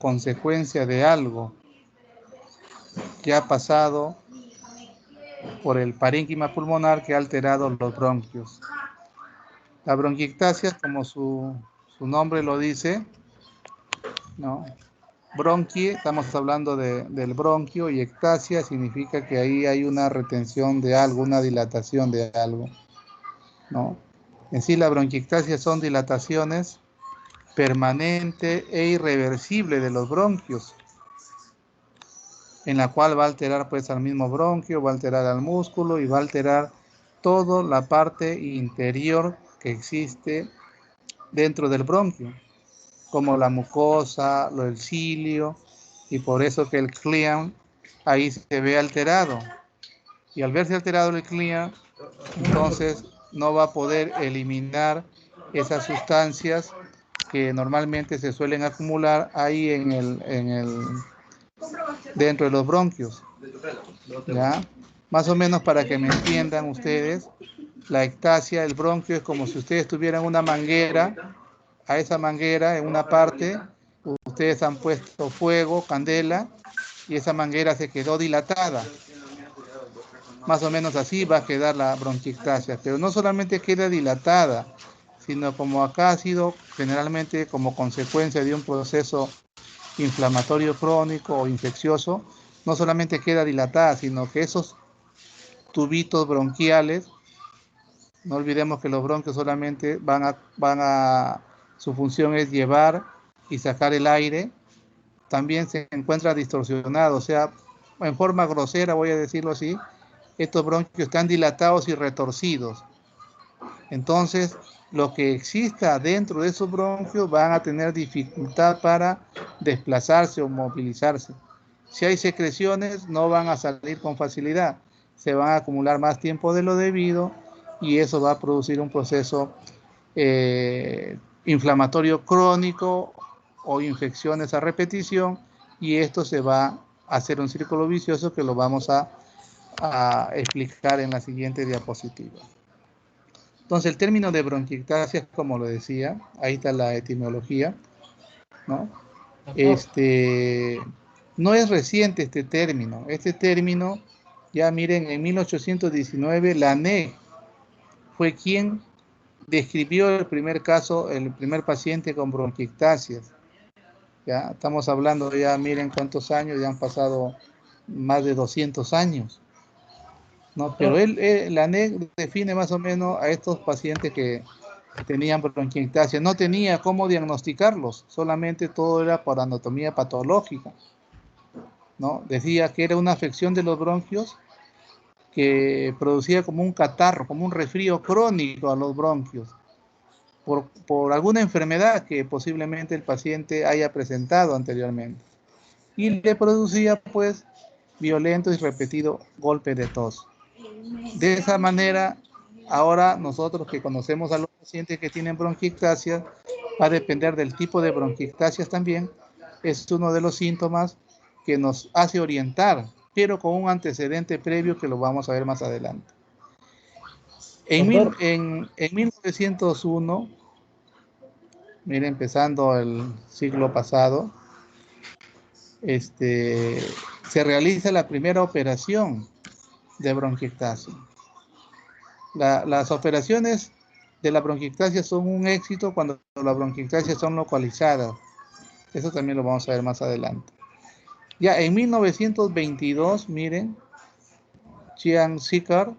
consecuencia de algo que ha pasado por el parénquima pulmonar que ha alterado los bronquios. La bronquiectasia, como su nombre lo dice, ¿no? Bronquie, estamos hablando del bronquio, y ectasia significa que ahí hay una retención de algo, una dilatación de algo, ¿no? En sí, la bronquiectasia son dilataciones permanentes e irreversibles de los bronquios, en la cual va a alterar pues al mismo bronquio, va a alterar al músculo y va a alterar toda la parte interior que existe dentro del bronquio, como la mucosa, el cilio, y por eso que el clean ahí se ve alterado. Y al verse alterado el clean, entonces no va a poder eliminar esas sustancias que normalmente se suelen acumular ahí dentro de los bronquios, ¿ya? Más o menos para que me entiendan ustedes, la ectasia, el bronquio, es como si ustedes tuvieran una manguera. A esa manguera, en una parte, ustedes han puesto fuego, candela, y esa manguera se quedó dilatada. Más o menos así va a quedar la bronquiectasia, pero no solamente queda dilatada, sino como acá ha sido generalmente como consecuencia de un proceso inflamatorio crónico o infeccioso, no solamente queda dilatada, sino que esos tubitos bronquiales, no olvidemos que los bronquios solamente su función es llevar y sacar el aire, también se encuentra distorsionado, o sea, en forma grosera, voy a decirlo así, estos bronquios están dilatados y retorcidos. Entonces, lo que exista dentro de esos bronquios van a tener dificultad para desplazarse o movilizarse. Si hay secreciones, no van a salir con facilidad, se van a acumular más tiempo de lo debido y eso va a producir un proceso inflamatorio crónico o infecciones a repetición, y esto se va a hacer un círculo vicioso que lo vamos a explicar en la siguiente diapositiva. Entonces, el término de bronquiectasia, como lo decía, ahí está la etimología, ¿no? No es reciente este término. Este término, ya miren, en 1819, Laennec fue quien describió el primer caso, el primer paciente con bronquiectasias. Ya estamos hablando, ya miren cuántos años, ya han pasado más de 200 años, ¿no? Pero Laennec define más o menos a estos pacientes que tenían bronquiectasia. No tenía cómo diagnosticarlos, solamente todo era por anatomía patológica, ¿no? Decía que era una afección de los bronquios que producía como un catarro, como un resfrío crónico a los bronquios, por alguna enfermedad que posiblemente el paciente haya presentado anteriormente. Y le producía pues violento y repetido golpe de tos. De esa manera, ahora nosotros que conocemos a los pacientes que tienen bronquiectasia, va a depender del tipo de bronquiectasias también, es uno de los síntomas que nos hace orientar, pero con un antecedente previo que lo vamos a ver más adelante. En 1901, mire, empezando el siglo pasado, se realiza la primera operación de bronquiectasia. Las operaciones de la bronquiectasia son un éxito cuando las bronquiectasias son localizadas. Eso también lo vamos a ver más adelante. Ya en 1922, miren, Chiang Sikar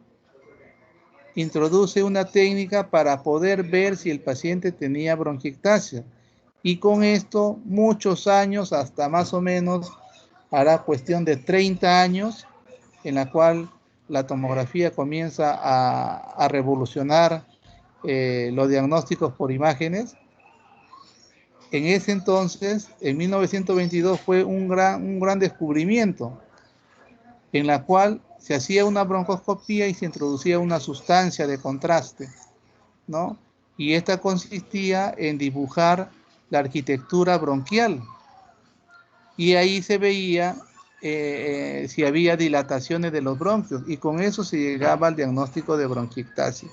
introduce una técnica para poder ver si el paciente tenía bronquiectasia. Y con esto, muchos años, hasta más o menos, hará cuestión de 30 años, en la cual la tomografía comienza a revolucionar los diagnósticos por imágenes. En ese entonces, en 1922, fue un gran descubrimiento, en la cual se hacía una broncoscopía y se introducía una sustancia de contraste, ¿no? Y esta consistía en dibujar la arquitectura bronquial. Y ahí se veía si había dilataciones de los bronquios, y con eso se llegaba al diagnóstico de bronquiectasia.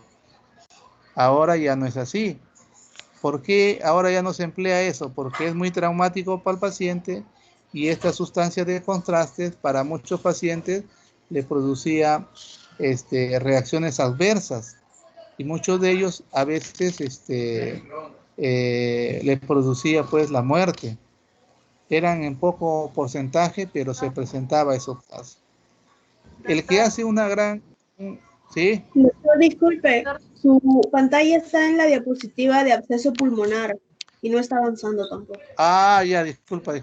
Ahora ya no es así. ¿Por qué ahora ya no se emplea eso? Porque es muy traumático para el paciente y esta sustancia de contrastes para muchos pacientes le producía reacciones adversas y muchos de ellos a veces les producía pues la muerte. Eran en poco porcentaje, pero se presentaba esos casos. El que hace una gran... ¿Sí? Doctor, disculpe, su pantalla está en la diapositiva de absceso pulmonar y no está avanzando tampoco. Ah, ya, disculpa.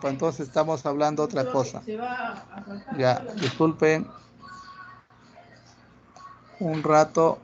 Entonces estamos hablando otra cosa. Ya, disculpen. Un rato.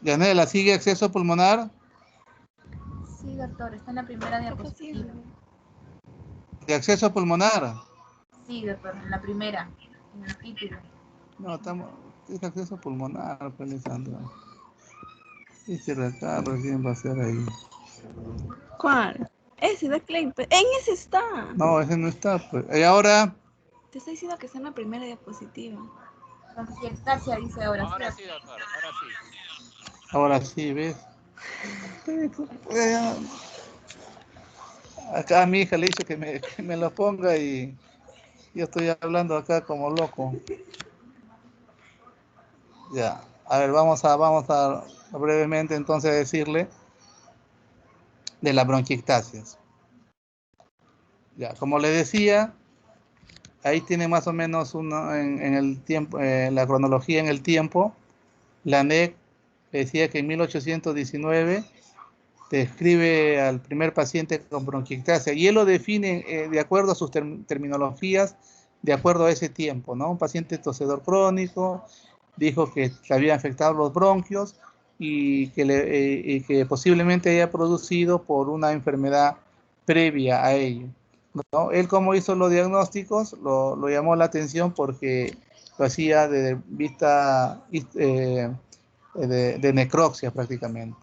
Yanela, ¿sigue acceso pulmonar? Sí, doctor, está en la primera diapositiva. ¿De acceso pulmonar? Sí, doctor, en la primera, en el título. No, es acceso pulmonar, pues, Lisandra. Este acá recién va a ser ahí. ¿Cuál? Ese de Clayton. En ese está. No, ese no está, pues. Y ahora... Te estoy diciendo que está en la primera diapositiva. Bronquiectasia dice ahora. Ahora sí, doctor, ahora sí. Ahora sí, ¿ves? Acá a mi hija le he dicho que me lo ponga y yo estoy hablando acá como loco. Ya, a ver, vamos a brevemente entonces decirle de las bronquiectasias. Ya, como le decía, ahí tiene más o menos uno en el tiempo, la cronología en el tiempo. Laennec decía que en 1819 describe al primer paciente con bronquiectasia y él lo define de acuerdo a sus terminologías, de acuerdo a ese tiempo, ¿no? Un paciente tosedor crónico, dijo que le había afectado los bronquios y que posiblemente haya producido por una enfermedad previa a ello, ¿no? Él, como hizo los diagnósticos, lo llamó la atención porque lo hacía de vista de necropsia prácticamente.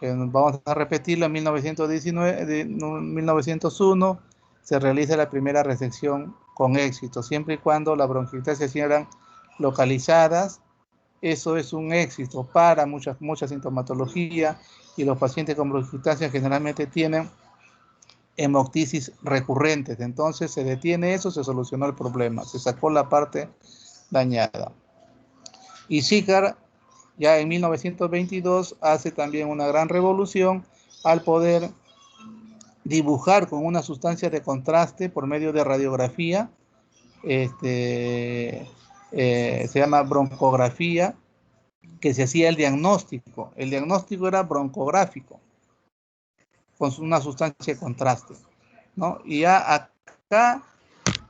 Vamos a repetirlo, en 1901 se realiza la primera resección con éxito, siempre y cuando las bronquiectasias eran localizadas. Eso es un éxito para mucha sintomatología y los pacientes con bronquiectasia generalmente tienen hemoptisis recurrentes. Entonces se detiene eso, se solucionó el problema, se sacó la parte dañada. Y Icícar ya en 1922 hace también una gran revolución al poder dibujar con una sustancia de contraste por medio de radiografía, se llama broncografía, que se hacía el diagnóstico. El diagnóstico era broncográfico, con una sustancia de contraste, ¿no? Y ya acá,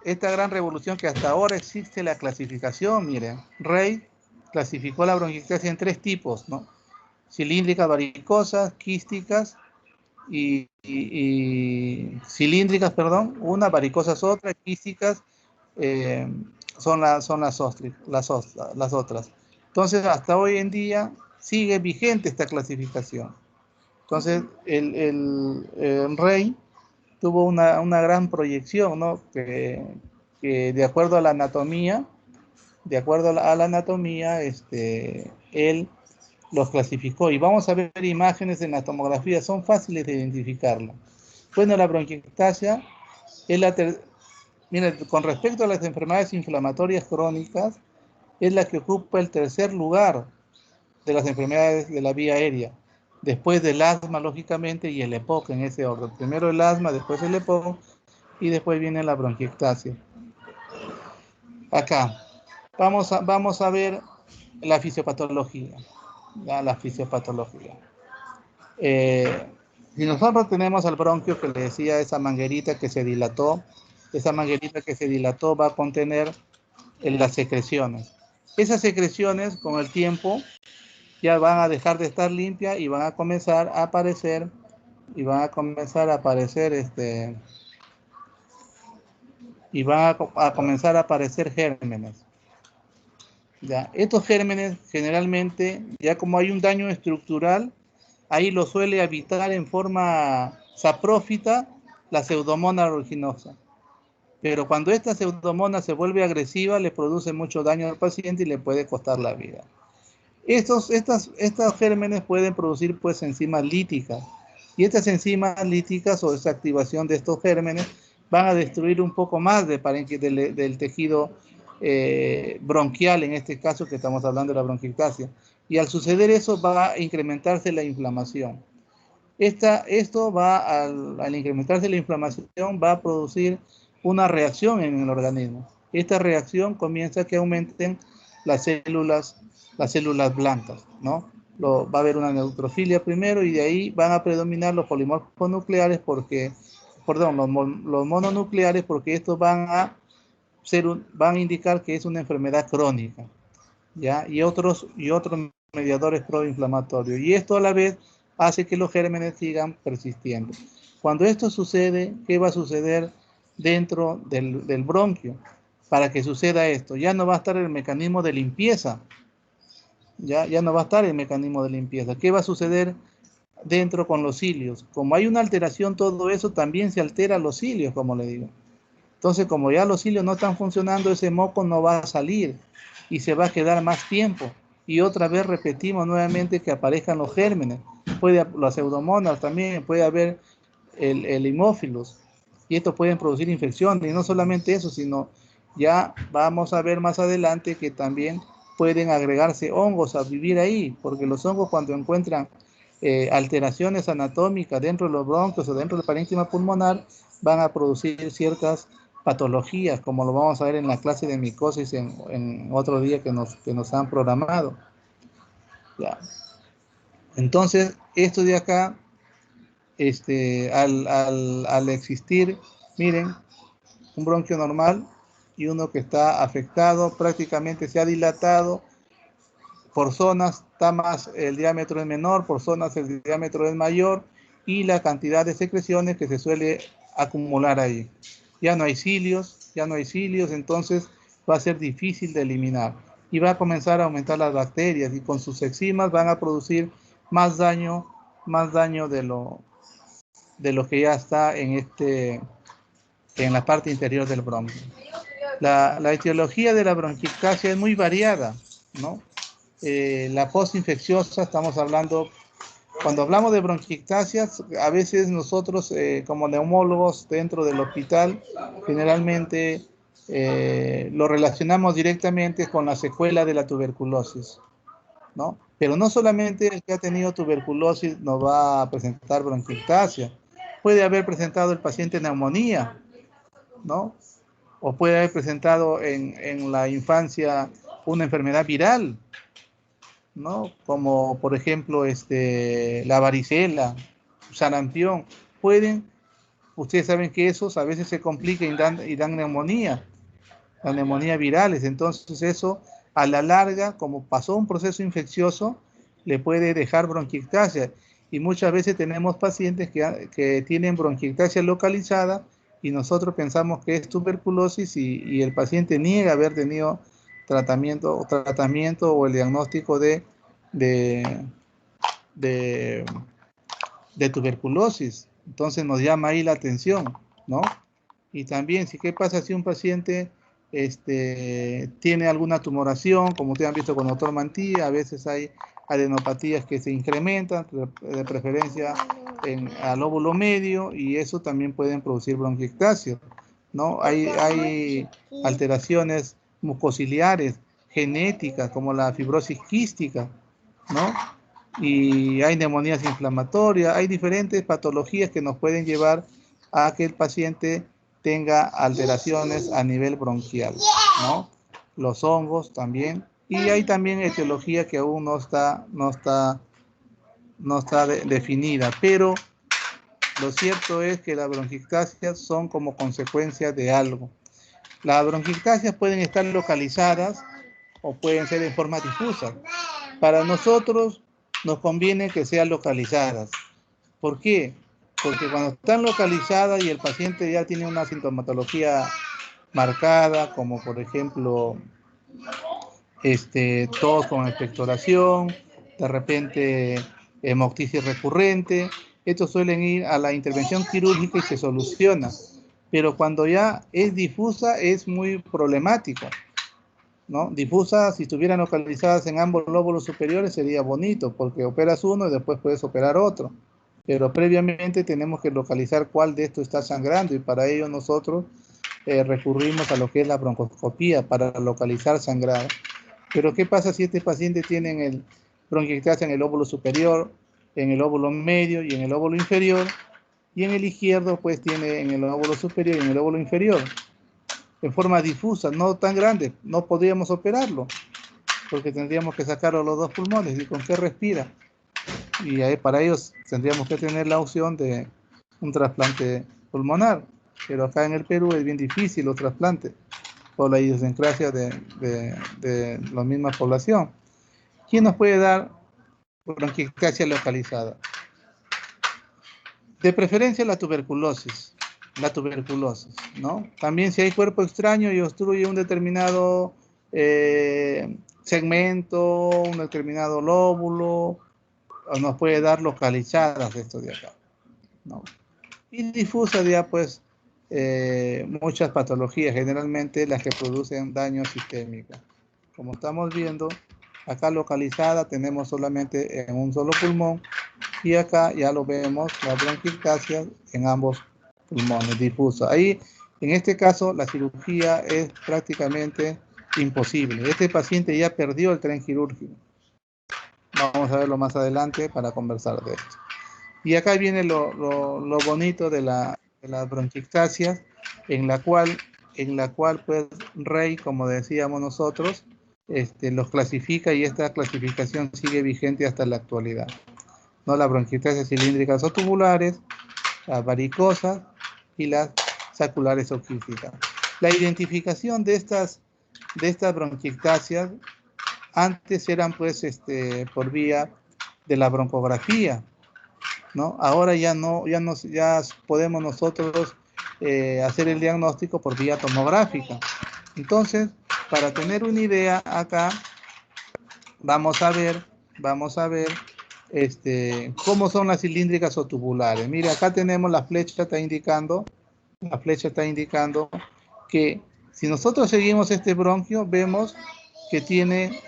esta gran revolución que hasta ahora existe la clasificación, miren, Rey clasificó la bronquiectasia en 3 tipos, ¿no? Cilíndricas, varicosas, quísticas y cilíndricas, perdón, una, varicosas otra, quísticas son las otras. Entonces, hasta hoy en día sigue vigente esta clasificación. Entonces, el Rey tuvo una gran proyección, ¿no? Que de acuerdo a la anatomía, él los clasificó. Y vamos a ver imágenes en la tomografía, son fáciles de identificarlo. Bueno, la bronquiectasia es mira, con respecto a las enfermedades inflamatorias crónicas, es la que ocupa el tercer lugar de las enfermedades de la vía aérea, después del asma, lógicamente, y el EPOC en ese orden. Primero el asma, después el EPOC, y después viene la bronquiectasia. Acá. Vamos a ver la fisiopatología. ¿Ya? La fisiopatología. Si nosotros tenemos al bronquio que le decía, esa manguerita que se dilató, esa manguerita que se dilató va a contener las secreciones. Esas secreciones con el tiempo ya van a dejar de estar limpias y van a comenzar a aparecer y van a comenzar a aparecer a comenzar a aparecer gérmenes. ¿Ya? Estos gérmenes generalmente, ya como hay un daño estructural, ahí lo suele habitar en forma saprófita la Pseudomonas aeruginosa. Pero cuando esta pseudomonas se vuelve agresiva, le produce mucho daño al paciente y le puede costar la vida. Estos gérmenes pueden producir pues enzimas líticas. Y estas enzimas líticas o esta activación de estos gérmenes van a destruir un poco más del tejido bronquial, en este caso que estamos hablando de la bronquiectasia. Y al suceder eso va a incrementarse la inflamación. Esto va al incrementarse la inflamación, va a producir una reacción en el organismo. Esta reacción comienza a que aumenten las células blancas, ¿no? Va a haber una neutrofilia primero y de ahí van a predominar los polimorfos nucleares los mononucleares, porque estos van a indicar que es una enfermedad crónica, ¿ya? Y otros mediadores proinflamatorios. Y esto a la vez hace que los gérmenes sigan persistiendo. Cuando esto sucede, ¿qué va a suceder dentro del bronquio? Para que suceda esto, ya no va a estar el mecanismo de limpieza. Ya no va a estar el mecanismo de limpieza. ¿Qué va a suceder dentro con los cilios? Como hay una alteración, todo eso también se altera los cilios, como le digo. Entonces, como ya los cilios no están funcionando, ese moco no va a salir y se va a quedar más tiempo. Y otra vez repetimos nuevamente que aparezcan los gérmenes. Las pseudomonas también, puede haber el hemófilos. Y esto pueden producir infecciones. Y no solamente eso, sino ya vamos a ver más adelante que también pueden agregarse hongos a vivir ahí. Porque los hongos, cuando encuentran alteraciones anatómicas dentro de los bronquios o dentro del parénquima pulmonar, van a producir ciertas patologías, como lo vamos a ver en la clase de micosis en otro día que nos han programado. Ya. Entonces, esto de acá, al existir, miren, un bronquio normal y uno que está afectado, prácticamente se ha dilatado, por zonas el diámetro es menor, por zonas el diámetro es mayor, y la cantidad de secreciones que se suele acumular ahí. Ya no hay cilios, entonces va a ser difícil de eliminar. Y va a comenzar a aumentar las bacterias, y con sus enzimas van a producir más daño de lo que ya está en la parte interior del bronquio. La etiología de la bronquiectasia es muy variada, ¿no? La postinfecciosa, estamos hablando, cuando hablamos de bronquiectasias, a veces nosotros como neumólogos dentro del hospital, generalmente lo relacionamos directamente con la secuela de la tuberculosis, ¿no? Pero no solamente el que ha tenido tuberculosis nos va a presentar bronquiectasia, puede haber presentado el paciente neumonía, ¿no? O puede haber presentado en la infancia una enfermedad viral, ¿no? Como por ejemplo la varicela, sarampión. Ustedes saben que esos a veces se complican y dan neumonía, las neumonías virales. Entonces eso a la larga, como pasó un proceso infeccioso, le puede dejar bronquiectasia. Y muchas veces tenemos pacientes que tienen bronquiectasia localizada y nosotros pensamos que es tuberculosis y el paciente niega haber tenido tratamiento o el diagnóstico de tuberculosis. Entonces nos llama ahí la atención, ¿no? Y también, ¿qué pasa si un paciente tiene alguna tumoración? Como ustedes han visto con el doctor Mantilla, a veces hay adenopatías que se incrementan, de preferencia al lóbulo medio, y eso también pueden producir bronquiectasia, ¿no? Hay alteraciones mucociliares, genéticas, como la fibrosis quística, ¿no? Y hay neumonías inflamatorias, hay diferentes patologías que nos pueden llevar a que el paciente tenga alteraciones a nivel bronquial, ¿no? los hongos también, y hay también etiología que aún no está definida, pero lo cierto es que las bronquiectasias son como consecuencia de algo. Las bronquiectasias pueden estar localizadas o pueden ser en forma difusa. Para nosotros nos conviene que sean localizadas. ¿Por qué? Porque cuando están localizadas y el paciente ya tiene una sintomatología marcada, como por ejemplo tos con expectoración, de repente hemoptisis recurrente, estos suelen ir a la intervención quirúrgica y se soluciona. Pero cuando ya es difusa es muy problemático, ¿no? Difusa, si estuvieran localizadas en ambos lóbulos superiores sería bonito, porque operas uno y después puedes operar otro. Pero previamente tenemos que localizar cuál de estos está sangrando y para ello nosotros recurrimos a lo que es la broncoscopía para localizar sangrado. Pero ¿qué pasa si este paciente tiene el bronquiectasia en el lóbulo superior, en el lóbulo medio y en el lóbulo inferior? Y en el izquierdo pues tiene en el lóbulo superior y en el lóbulo inferior. En forma difusa, no tan grande, no podríamos operarlo, porque tendríamos que sacarlo los dos pulmones. ¿Y con qué respira? Y ahí, para ellos tendríamos que tener la opción de un trasplante pulmonar. Pero acá en el Perú es bien difícil los trasplantes, por la idiosincrasia de la misma población. ¿Quién nos puede dar bronquiectasia localizada? De preferencia la tuberculosis, ¿no? También si hay cuerpo extraño y obstruye un determinado segmento, un determinado lóbulo, nos puede dar localizadas esto de acá, ¿no? Y difusa ya pues muchas patologías, generalmente las que producen daño sistémico. Como estamos viendo, acá localizada tenemos solamente en un solo pulmón y acá ya lo vemos, la bronquiectasia en ambos pulmones, difusa. Ahí, en este caso, la cirugía es prácticamente imposible. Este paciente ya perdió el tren quirúrgico. Vamos a verlo más adelante para conversar de esto. Y acá viene lo bonito de las bronquiectasias, en la cual pues Rey, como decíamos nosotros, los clasifica y esta clasificación sigue vigente hasta la actualidad, ¿no? Las bronquiectasias cilíndricas o tubulares, las varicosas y las saculares o quísticas. La identificación de estas bronquiectasias antes eran pues por vía de la broncografía, ¿no? Ahora ya podemos nosotros hacer el diagnóstico por vía tomográfica. Entonces, para tener una idea acá, vamos a ver cómo son las cilíndricas o tubulares. Mire, acá tenemos la flecha está indicando que si nosotros seguimos este bronquio, vemos que tiene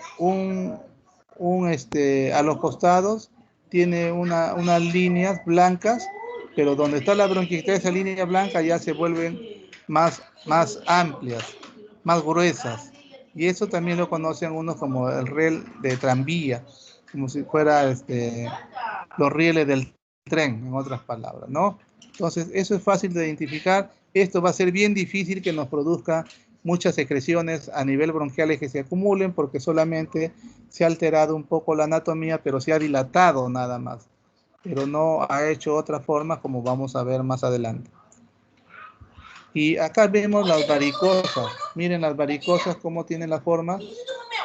a los costados tiene unas líneas blancas, pero donde está la bronquiectasia, esa línea blanca ya se vuelven más amplias, más gruesas. Y eso también lo conocen unos como el riel de tranvía, como si fuera los rieles del tren, en otras palabras, ¿no? Entonces, eso es fácil de identificar. Esto va a ser bien difícil que nos produzca muchas secreciones a nivel bronquiales que se acumulen, porque solamente se ha alterado un poco la anatomía, pero se ha dilatado nada más, pero no ha hecho otra forma, como vamos a ver más adelante. Y acá vemos las varicosas. Miren las varicosas cómo tienen la forma,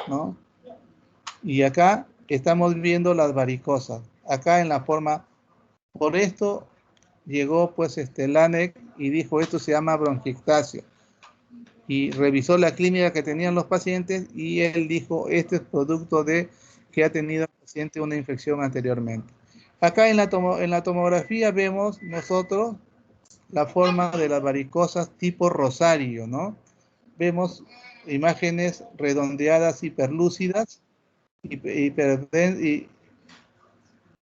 ¿no? Y acá estamos viendo las varicosas. Acá en la forma, por esto llegó pues Laennec y dijo esto se llama bronquiectasia. Y revisó la clínica que tenían los pacientes y él dijo este es producto de que ha tenido el paciente una infección anteriormente. Acá en la tomografía vemos nosotros la forma de las varicosas tipo rosario, ¿no? Vemos imágenes redondeadas hiperlúcidas,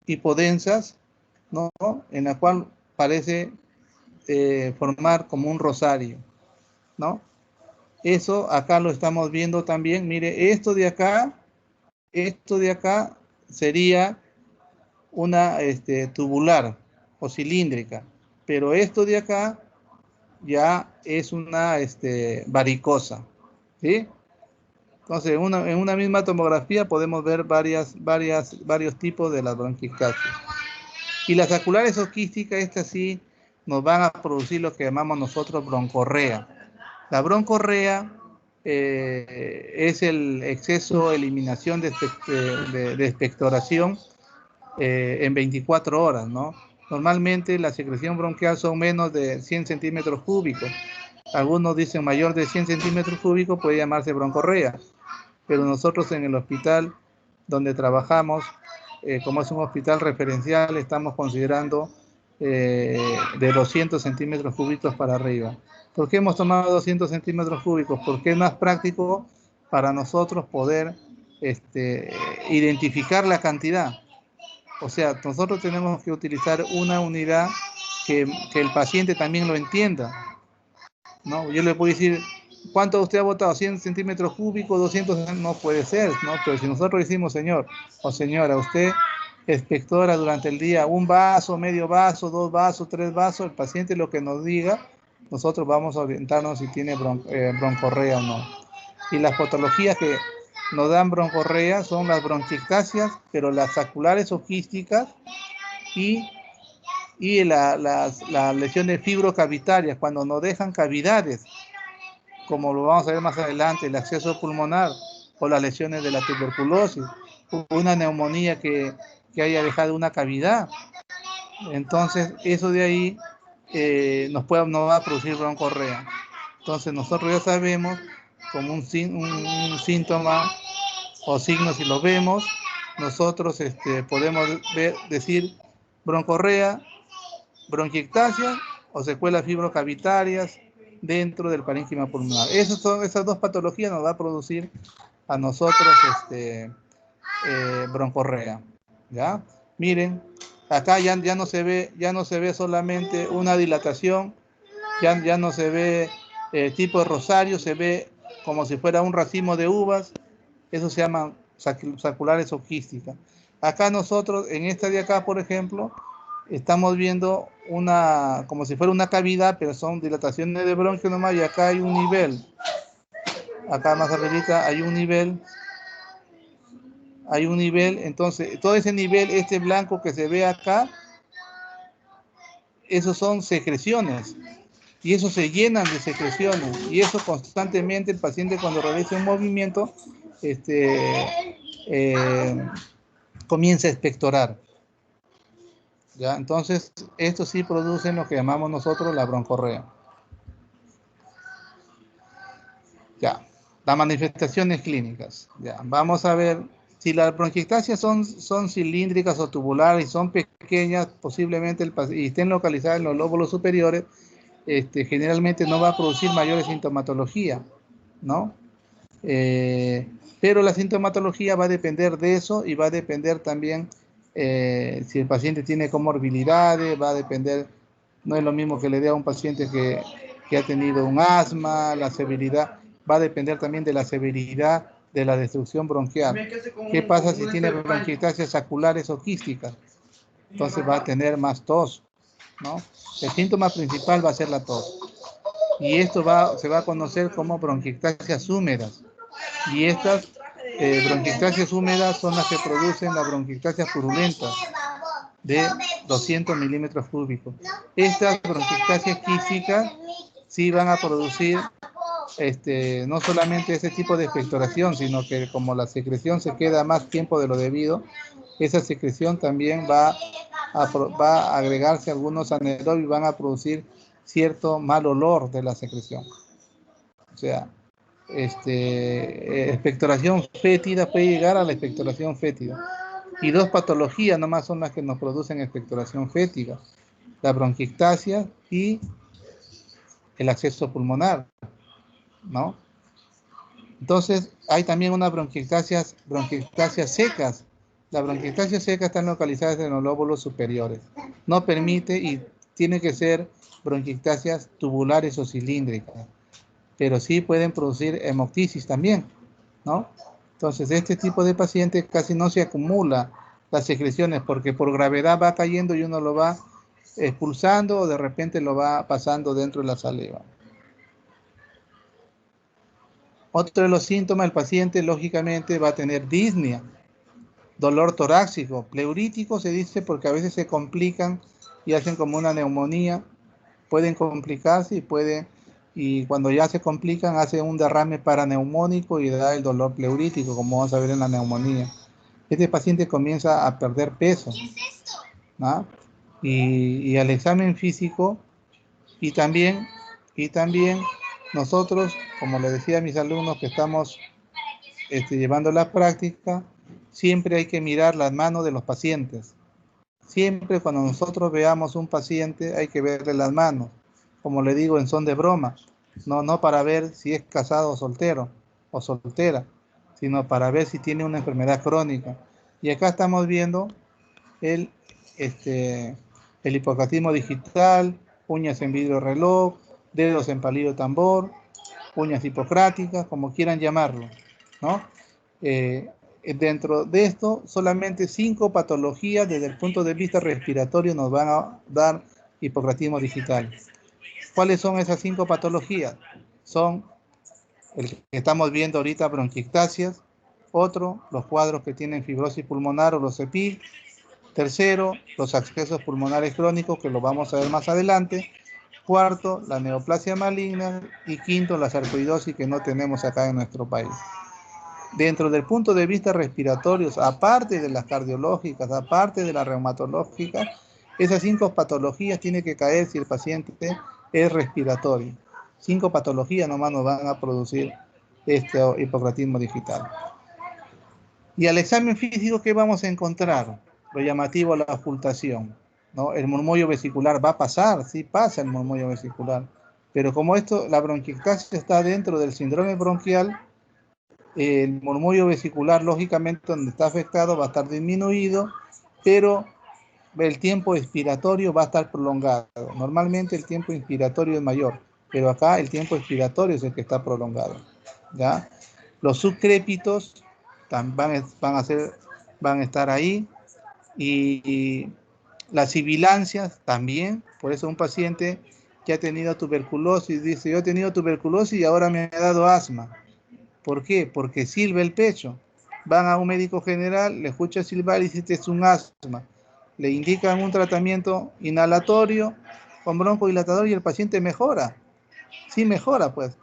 hipodensas, ¿no? En la cual parece formar como un rosario, ¿no? Eso acá lo estamos viendo también. Mire, esto de acá sería una tubular o cilíndrica, pero esto de acá ya es una varicosa, ¿sí? Entonces, en una misma tomografía podemos ver varios tipos de las bronquiectasias. Y las saculares o quísticas, estas sí nos van a producir lo que llamamos nosotros broncorrea. La broncorrea es el exceso, eliminación de expectoración en 24 horas, ¿no? Normalmente la secreción bronquial son menos de 100 centímetros cúbicos. Algunos dicen mayor de 100 centímetros cúbicos puede llamarse broncorrea, pero nosotros en el hospital donde trabajamos, como es un hospital referencial, estamos considerando de 200 centímetros cúbicos para arriba. ¿Por qué hemos tomado 200 centímetros cúbicos? Porque es más práctico para nosotros poder identificar la cantidad. O sea, nosotros tenemos que utilizar una unidad que el paciente también lo entienda, ¿no? Yo le puedo decir, ¿cuánto usted ha botado? 100 centímetros cúbicos, 200, no puede ser, ¿no? Pero si nosotros decimos, señor o señora, usted expectora durante el día un vaso, medio vaso, 2 vasos, 3 vasos, el paciente lo que nos diga, nosotros vamos a orientarnos si tiene broncorrea o no. Y las patologías que nos dan broncorrea son las bronquiectasias, pero las saculares o quísticas y las lesiones fibrocavitarias, cuando nos dejan cavidades, como lo vamos a ver más adelante, el acceso pulmonar o las lesiones de la tuberculosis, una neumonía que haya dejado una cavidad. Entonces, eso de ahí nos va a producir broncorrea. Entonces, nosotros ya sabemos como un síntoma o signo, si lo vemos, nosotros podemos decir broncorrea, bronquiectasia o secuelas fibrocavitarias dentro del parénquima pulmonar. Esas dos patologías nos va a producir a nosotros broncorrea. ¿Ya? Miren, acá ya no se ve solamente una dilatación, ya no se ve tipo de rosario, se ve como si fuera un racimo de uvas. Eso se llama saculares o quísticas. Acá nosotros, en esta de acá, por ejemplo, estamos viendo como si fuera una cavidad, pero son dilataciones de bronquio nomás, y acá hay un nivel. Acá más arriba hay un nivel. Entonces, todo ese nivel, este blanco que se ve acá, esos son secreciones. Y eso se llenan de secreciones. Y eso constantemente el paciente cuando realiza un movimiento, comienza a expectorar. ¿Ya? Entonces, esto sí produce lo que llamamos nosotros la broncorrea. Ya, las manifestaciones clínicas. Ya, vamos a ver si las bronquiectasias son cilíndricas o tubulares y son pequeñas, posiblemente y estén localizadas en los lóbulos superiores, generalmente no va a producir mayores sintomatología, ¿no? Pero la sintomatología va a depender de eso y va a depender también si el paciente tiene comorbilidades, va a depender, no es lo mismo que le dé a un paciente que ha tenido un asma, la severidad, va a depender también de la severidad de la destrucción bronquial. ¿Qué pasa si tiene bronquiectasias saculares o quísticas? Entonces va a tener más tos, ¿no? El síntoma principal va a ser la tos. Y esto se va a conocer como bronquiectasias húmedas. Y estas bronquiectasias húmedas son las que producen las bronquiectasias purulentas de 200 milímetros cúbicos. Estas bronquiectasias quísticas sí van a producir no solamente ese tipo de expectoración, sino que como la secreción se queda más tiempo de lo debido, esa secreción también va a agregarse algunos anaerobios y van a producir cierto mal olor de la secreción. O sea, expectoración fétida puede llegar a la expectoración fétida. Y dos patologías nomás son las que nos producen expectoración fétida: la bronquiectasia y el acceso pulmonar, ¿no? Entonces, hay también unas bronquiectasias secas. Las bronquiectasias secas están localizadas en los lóbulos superiores. No permite y tiene que ser bronquiectasias tubulares o cilíndricas, pero sí pueden producir hemoptisis también, ¿no? Entonces, este tipo de pacientes casi no se acumula las secreciones porque por gravedad va cayendo y uno lo va expulsando o de repente lo va pasando dentro de la saliva. Otro de los síntomas, el paciente lógicamente va a tener disnea, dolor torácico, pleurítico se dice porque a veces se complican y hacen como una neumonía, pueden complicarse y cuando ya se complican hace un derrame paraneumónico y da el dolor pleurítico, como vamos a ver en la neumonía. Este paciente comienza a perder peso, ¿no? Y al examen físico y también nosotros, como le decía a mis alumnos que estamos llevando la práctica, siempre hay que mirar las manos de los pacientes. Siempre cuando nosotros veamos un paciente hay que verle las manos, como le digo en son de broma, no para ver si es casado o soltero o soltera, sino para ver si tiene una enfermedad crónica. Y acá estamos viendo el, el hipocratismo digital, uñas en vidrio reloj, dedos en palillo tambor, uñas hipocráticas, como quieran llamarlo, ¿no? Dentro de esto, solamente 5 patologías desde el punto de vista respiratorio nos van a dar hipocratismo digital. ¿Cuáles son esas 5 patologías? Son el que estamos viendo ahorita, bronquiectasias. Otro, los cuadros que tienen fibrosis pulmonar o los EPI. Tercero, los accesos pulmonares crónicos, que lo vamos a ver más adelante. Cuarto, la neoplasia maligna. Y quinto, la sarcoidosis, que no tenemos acá en nuestro país. Dentro del punto de vista respiratorio, aparte de las cardiológicas, aparte de las reumatológicas, esas 5 patologías tienen que caer si el paciente es respiratorio. 5 patologías nomás nos van a producir este hipocratismo digital. Y al examen físico, ¿qué vamos a encontrar? Lo llamativo, la ocultación, ¿no? El murmullo vesicular va a pasar, sí pasa el murmullo vesicular, pero como la bronquiectasia está dentro del síndrome bronquial, el murmullo vesicular, lógicamente, donde está afectado va a estar disminuido, pero el tiempo expiratorio va a estar prolongado. Normalmente el tiempo inspiratorio es mayor, pero acá el tiempo expiratorio es el que está prolongado, ¿ya? Los subcrépitos van a estar ahí, y las sibilancias también. Por eso un paciente que ha tenido tuberculosis dice: yo he tenido tuberculosis y ahora me ha dado asma. ¿Por qué? Porque silba el pecho. Van a un médico general, le escucha silbar y dice: este es un asma. Le indican un tratamiento inhalatorio con broncodilatador y el paciente mejora. Sí mejora, pues.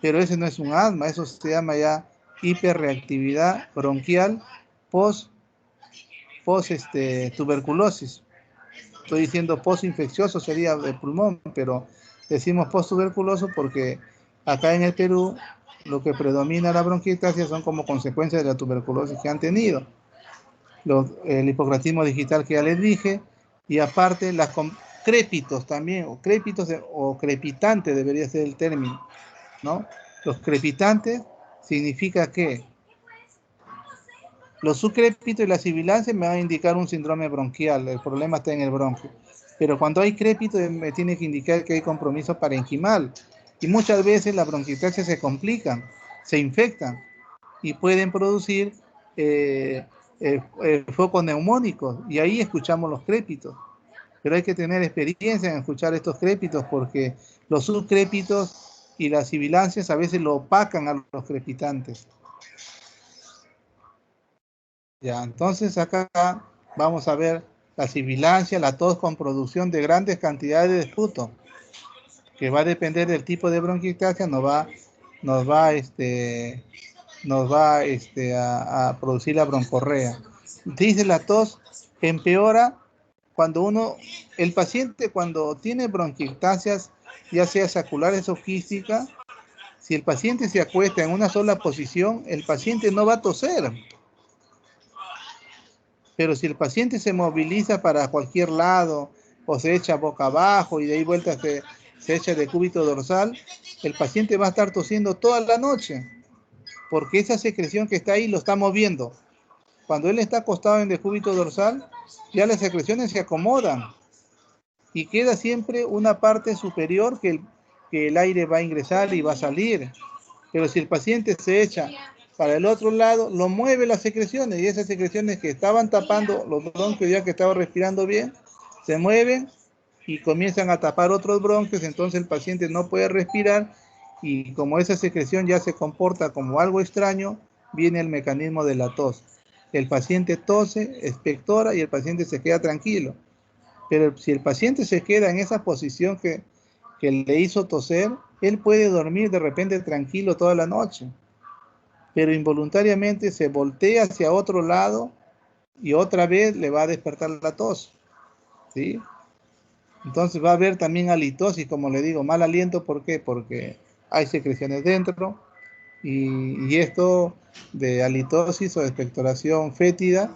Pero ese no es un asma, eso se llama ya hiperreactividad bronquial post tuberculosis. Estoy diciendo post-infeccioso, sería de pulmón, pero decimos post-tuberculoso porque acá en el Perú lo que predomina la bronquiectasia son como consecuencia de la tuberculosis que han tenido. El hipocratismo digital que ya les dije, y aparte las crépitos también, o crepitantes debería ser el término, ¿no? Los crepitantes significa que los subcrépitos y la sibilancia me van a indicar un síndrome bronquial, el problema está en el bronquio. Pero cuando hay crépito me tiene que indicar que hay compromiso parenquimal. Y muchas veces las bronquiectasias se complican, se infectan y pueden producir focos neumónicos. Y ahí escuchamos los crépitos. Pero hay que tener experiencia en escuchar estos crépitos porque los subcrépitos y las sibilancias a veces lo opacan a los crepitantes. Ya, entonces acá vamos a ver la sibilancia, la tos con producción de grandes cantidades de esputo, que va a depender del tipo de bronquiectasia, nos va a producir la broncorrea. Dice la tos empeora cuando el paciente cuando tiene bronquiectasias, ya sea saculares o quísticas, si el paciente se acuesta en una sola posición, el paciente no va a toser. Pero si el paciente se moviliza para cualquier lado o se echa boca abajo y de ahí vuelta se echa de cúbito dorsal, el paciente va a estar tosiendo toda la noche, porque esa secreción que está ahí lo está moviendo. Cuando él está acostado en decúbito dorsal, ya las secreciones se acomodan y queda siempre una parte superior que el aire va a ingresar y va a salir. Pero si el paciente se echa para el otro lado, lo mueve las secreciones, y esas secreciones que estaban tapando los bronquios ya que estaba respirando bien, se mueven y comienzan a tapar otros bronquios, entonces el paciente no puede respirar y como esa secreción ya se comporta como algo extraño, viene el mecanismo de la tos. El paciente tose, expectora y el paciente se queda tranquilo. Pero si el paciente se queda en esa posición que le hizo toser, él puede dormir de repente tranquilo toda la noche, pero involuntariamente se voltea hacia otro lado y otra vez le va a despertar la tos, ¿sí? Entonces va a haber también halitosis, como le digo, mal aliento. ¿Por qué? Porque hay secreciones dentro y esto de halitosis o expectoración fétida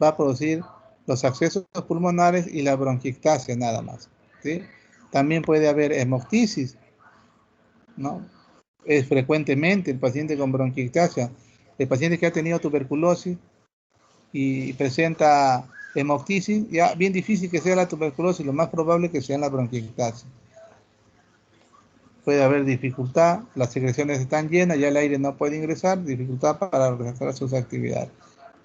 va a producir los accesos pulmonares y la bronquiectasia nada más, ¿sí? También puede haber hemoptisis, ¿no? Es frecuentemente el paciente con bronquiectasia, el paciente que ha tenido tuberculosis y presenta hemoptisis, ya bien difícil que sea la tuberculosis, lo más probable que sea la bronquiectasia. Puede haber dificultad, las secreciones están llenas, ya el aire no puede ingresar, dificultad para realizar sus actividades.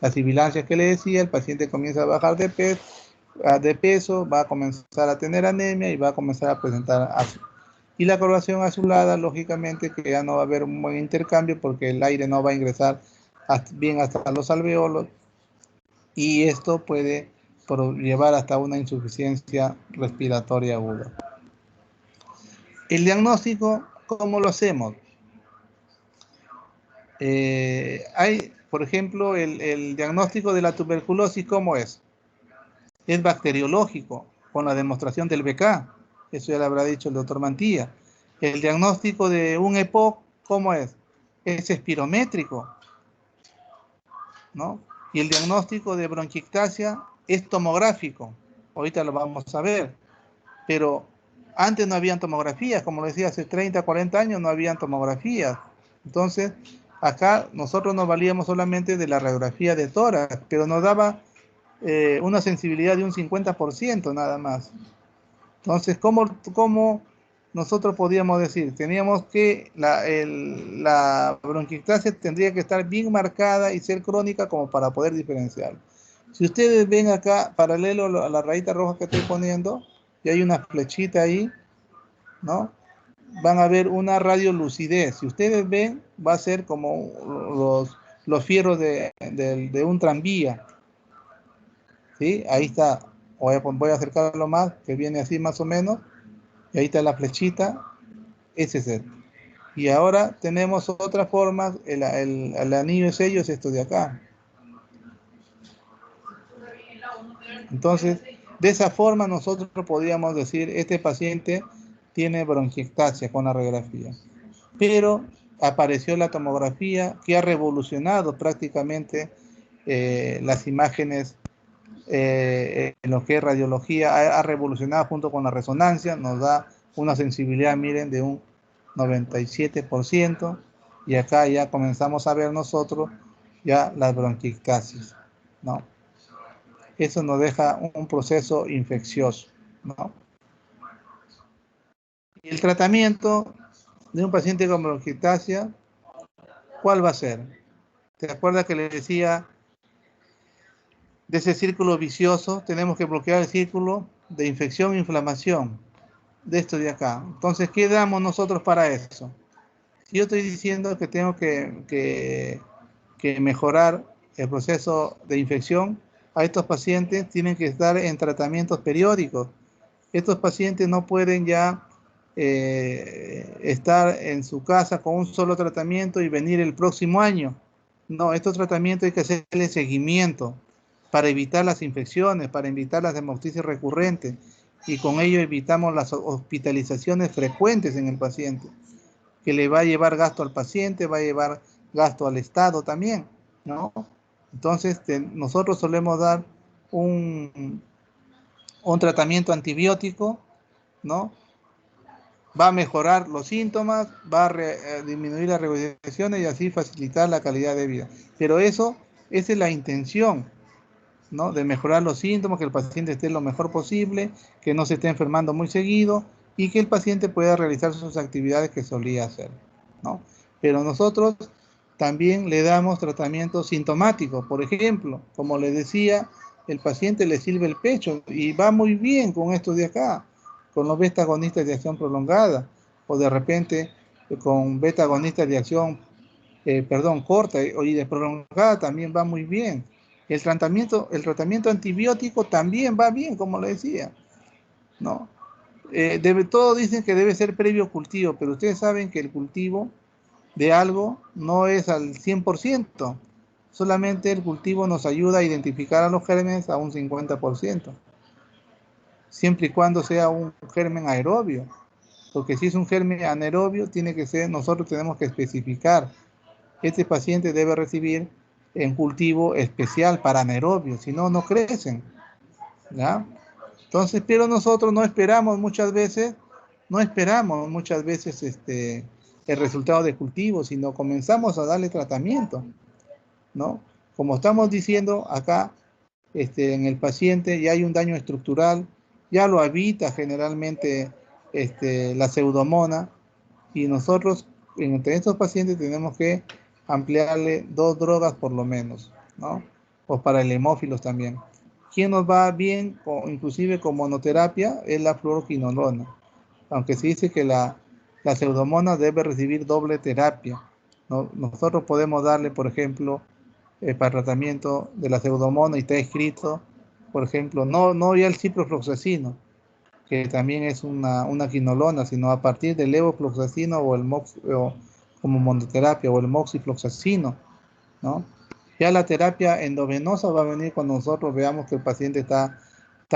Las sibilancias que le decía, el paciente comienza a bajar de peso, va a comenzar a tener anemia y va a comenzar a presentar ácido. Y la coloración azulada, lógicamente que ya no va a haber un buen intercambio porque el aire no va a ingresar bien hasta los alveolos y esto puede llevar hasta una insuficiencia respiratoria aguda. El diagnóstico, ¿cómo lo hacemos? Hay, por ejemplo, el diagnóstico de la tuberculosis, ¿cómo es? Es bacteriológico, con la demostración del BK. Eso ya lo habrá dicho el doctor Mantilla. El diagnóstico de un EPOC, ¿cómo es? Es espirométrico, ¿no? Y el diagnóstico de bronquiectasia es tomográfico. Ahorita lo vamos a ver. Pero antes no habían tomografías, como lo decía, hace 30, 40 años no habían tomografías. Entonces, acá nosotros nos valíamos solamente de la radiografía de tórax, pero nos daba una sensibilidad de un 50% nada más. Entonces, ¿cómo nosotros podíamos decir? Teníamos que la bronquiectasia tendría que estar bien marcada y ser crónica como para poder diferenciar. Si ustedes ven acá, paralelo a la rayita roja que estoy poniendo, y hay una flechita ahí, ¿no? Van a ver una radiolucidez. Si ustedes ven, va a ser como los fierros de un tranvía, ¿sí? Ahí está. Voy a acercarlo más, que viene así más o menos. Y ahí está la flechita. Ese es el. Y ahora tenemos otra forma. El anillo de sello es esto de acá. Entonces, de esa forma nosotros podríamos decir, este paciente tiene bronquiectasia con la radiografía. Pero apareció la tomografía que ha revolucionado prácticamente las imágenes en lo que es radiología, ha revolucionado junto con la resonancia, nos da una sensibilidad, miren, de un 97%, y acá ya comenzamos a ver nosotros ya las bronquiectasias, ¿no? Eso nos deja un proceso infeccioso, ¿no? Y el tratamiento de un paciente con bronquiectasia, ¿cuál va a ser? ¿Te acuerdas que le decía de ese círculo vicioso? Tenemos que bloquear el círculo de infección e inflamación de esto de acá. Entonces, ¿qué damos nosotros para eso? Si yo estoy diciendo que tengo que mejorar el proceso de infección, a estos pacientes tienen que estar en tratamientos periódicos. Estos pacientes no pueden ya estar en su casa con un solo tratamiento y venir el próximo año. No, estos tratamientos hay que hacerle seguimiento para evitar las infecciones, para evitar las hemoptisis recurrentes, y con ello evitamos las hospitalizaciones frecuentes en el paciente, que le va a llevar gasto al paciente, va a llevar gasto al Estado también, ¿no? Entonces, nosotros solemos dar un tratamiento antibiótico, ¿no? Va a mejorar los síntomas, va a disminuir las regurgitaciones y así facilitar la calidad de vida. Pero esa es la intención, ¿no? De mejorar los síntomas, que el paciente esté lo mejor posible, que no se esté enfermando muy seguido y que el paciente pueda realizar sus actividades que solía hacer, ¿no? Pero nosotros también le damos tratamiento sintomático. Por ejemplo, como le decía, el paciente le sirve el pecho y va muy bien con esto de acá, con los beta agonistas de acción prolongada, o de repente con beta agonista de acción, corta y de prolongada también va muy bien. El tratamiento antibiótico también va bien, como le decía, ¿no? Todos dicen que debe ser previo cultivo, pero ustedes saben que el cultivo de algo no es al 100%. Solamente el cultivo nos ayuda a identificar a los gérmenes a un 50%, siempre y cuando sea un germen aerobio. Porque si es un germen anaerobio, nosotros tenemos que especificar. Este paciente debe recibir en cultivo especial para anaerobios, si no, no crecen, ¿ya? Entonces, pero nosotros no esperamos muchas veces el resultado de cultivo, sino comenzamos a darle tratamiento, ¿no? Como estamos diciendo acá, en el paciente ya hay un daño estructural, ya lo habita generalmente la pseudomona, y nosotros entre estos pacientes tenemos que ampliarle 2 drogas por lo menos, ¿no? O para el hemófilos también. ¿Quién nos va bien, inclusive con monoterapia? Es la fluoroquinolona, aunque se dice que la pseudomona debe recibir doble terapia, ¿no? Nosotros podemos darle, por ejemplo, para tratamiento de la pseudomona, y está escrito, por ejemplo, no ya el ciprofloxacino, que también es una quinolona, sino a partir del levofloxacino o el como monoterapia, o el moxifloxacino, ¿no? Ya la terapia endovenosa va a venir cuando nosotros veamos que el paciente está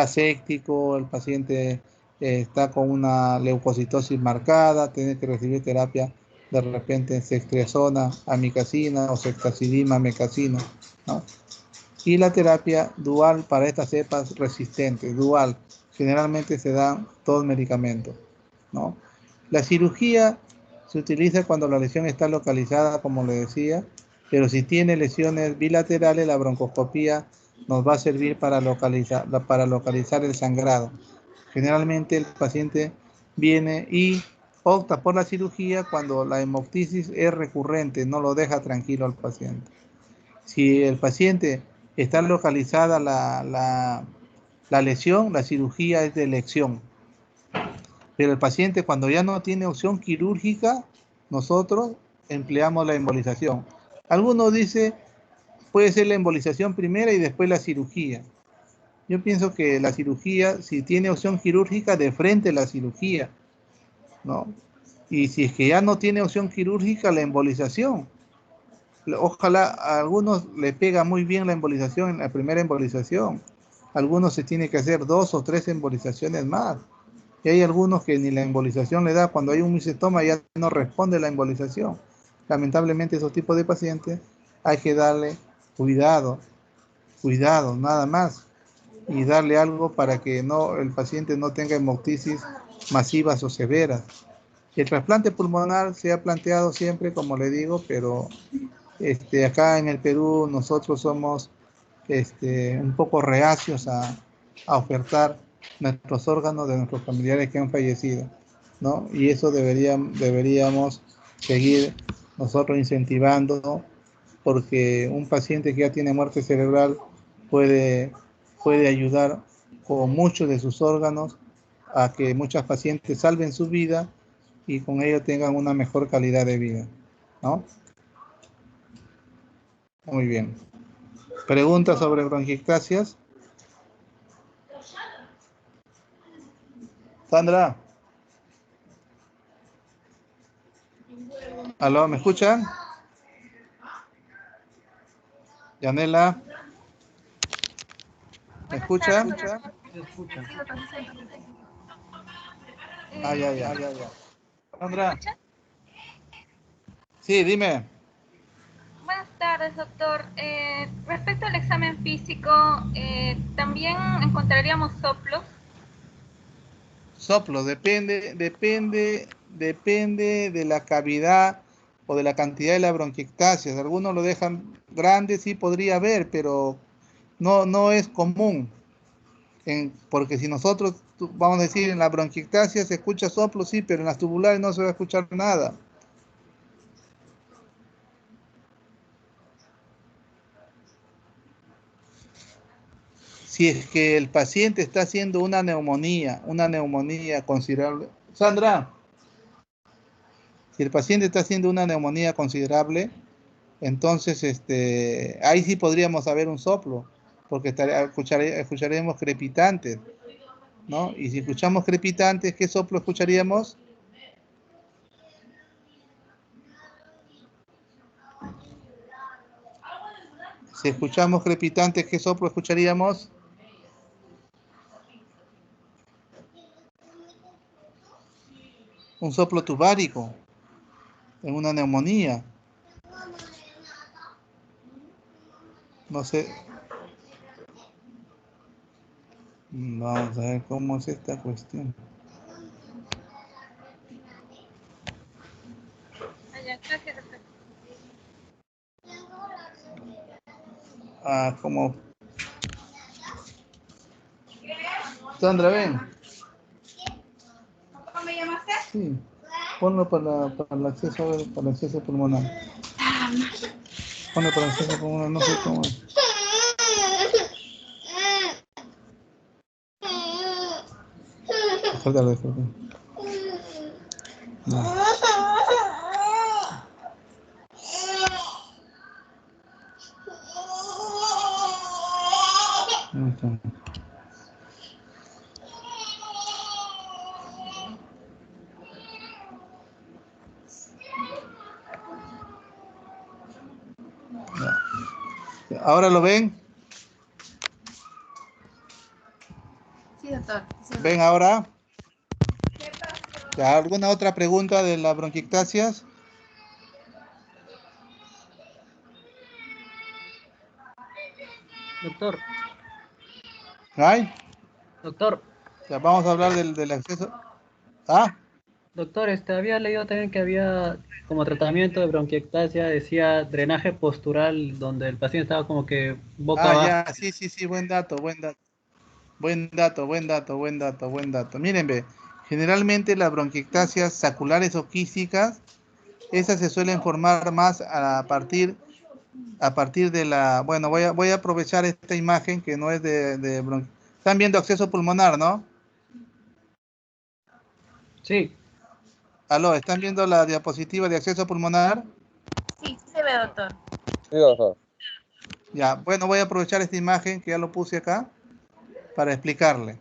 séptico, el paciente está con una leucocitosis marcada, tiene que recibir terapia de repente ceftriaxona, amikacina o ceftazidima, mecacina, ¿no? Y la terapia dual para estas cepas resistentes, dual, generalmente se dan 2 medicamentos, ¿no? La cirugía se utiliza cuando la lesión está localizada, como le decía, pero si tiene lesiones bilaterales, la broncoscopía nos va a servir para localizar el sangrado. Generalmente el paciente viene y opta por la cirugía cuando la hemoptisis es recurrente, no lo deja tranquilo al paciente. Si el paciente está localizada la lesión, la cirugía es de elección. Pero el paciente, cuando ya no tiene opción quirúrgica, nosotros empleamos la embolización. Algunos dicen, puede ser la embolización primera y después la cirugía. Yo pienso que la cirugía, si tiene opción quirúrgica, de frente la cirugía, ¿no? Y si es que ya no tiene opción quirúrgica, la embolización. Ojalá a algunos le pega muy bien la embolización en la primera embolización. Algunos se tiene que hacer 2 o 3 embolizaciones más. Y hay algunos que ni la embolización le da. Cuando hay un micetoma ya no responde la embolización. Lamentablemente esos tipos de pacientes hay que darle cuidado, nada más. Y darle algo para que el paciente no tenga hemoptisis masivas o severas. El trasplante pulmonar se ha planteado siempre, como le digo, pero acá en el Perú nosotros somos un poco reacios a ofertar nuestros órganos de nuestros familiares que han fallecido, ¿no? Y eso deberíamos seguir nosotros incentivando, porque un paciente que ya tiene muerte cerebral puede ayudar con muchos de sus órganos a que muchos pacientes salven su vida y con ello tengan una mejor calidad de vida, ¿no? Muy bien. ¿Preguntas sobre bronquiectasias? Sandra. ¿Aló? ¿Me escuchan? Yanela. ¿Me escuchan? Ya. Sandra. Sí, dime. Buenas tardes, doctor. Respecto al examen físico, ¿también encontraríamos soplos? Soplo, depende de la cavidad o de la cantidad de la bronquiectasia. Algunos lo dejan grande, sí podría haber, pero no es común. Porque si nosotros, vamos a decir, en la bronquiectasia se escucha soplo, sí, pero en las tubulares no se va a escuchar nada. Si es que el paciente está haciendo una neumonía considerable. Sandra, Si el paciente está haciendo una neumonía considerable, entonces ahí sí podríamos haber un soplo, porque escucharemos crepitantes, ¿no? Y si escuchamos crepitantes, ¿qué soplo escucharíamos? Si escuchamos crepitantes, ¿qué soplo escucharíamos? Un soplo tubárico en una neumonía. No sé. Vamos a ver cómo es esta cuestión. Como... Sandra, ven. ¿Cómo me llamaste? Sí. Ponlo para el acceso pulmonar. Ponlo para el acceso pulmonar, no sé cómo es. Suéltalo. No. ¿Ahora lo ven? Sí, doctor. Sí, ¿Ven ahora? ¿Alguna otra pregunta de las bronquiectasias? Doctor, ¿Hay? doctor, Ya vamos a hablar del acceso. ¿Ah? doctor, había leído también que había como tratamiento de bronquiectasia, decía drenaje postural, donde el paciente estaba como que boca abajo. Ya, sí, buen dato. Buen dato. Miren, ve, generalmente las bronquiectasias saculares o quísticas, esas se suelen formar más a partir de la... Bueno, voy a aprovechar esta imagen que no es de Están viendo acceso pulmonar, ¿no? Sí, Aló, ¿están viendo la diapositiva de acceso pulmonar? sí se ve, doctor. Sí, doctor. Ya, bueno, voy a aprovechar esta imagen que ya lo puse acá para explicarle.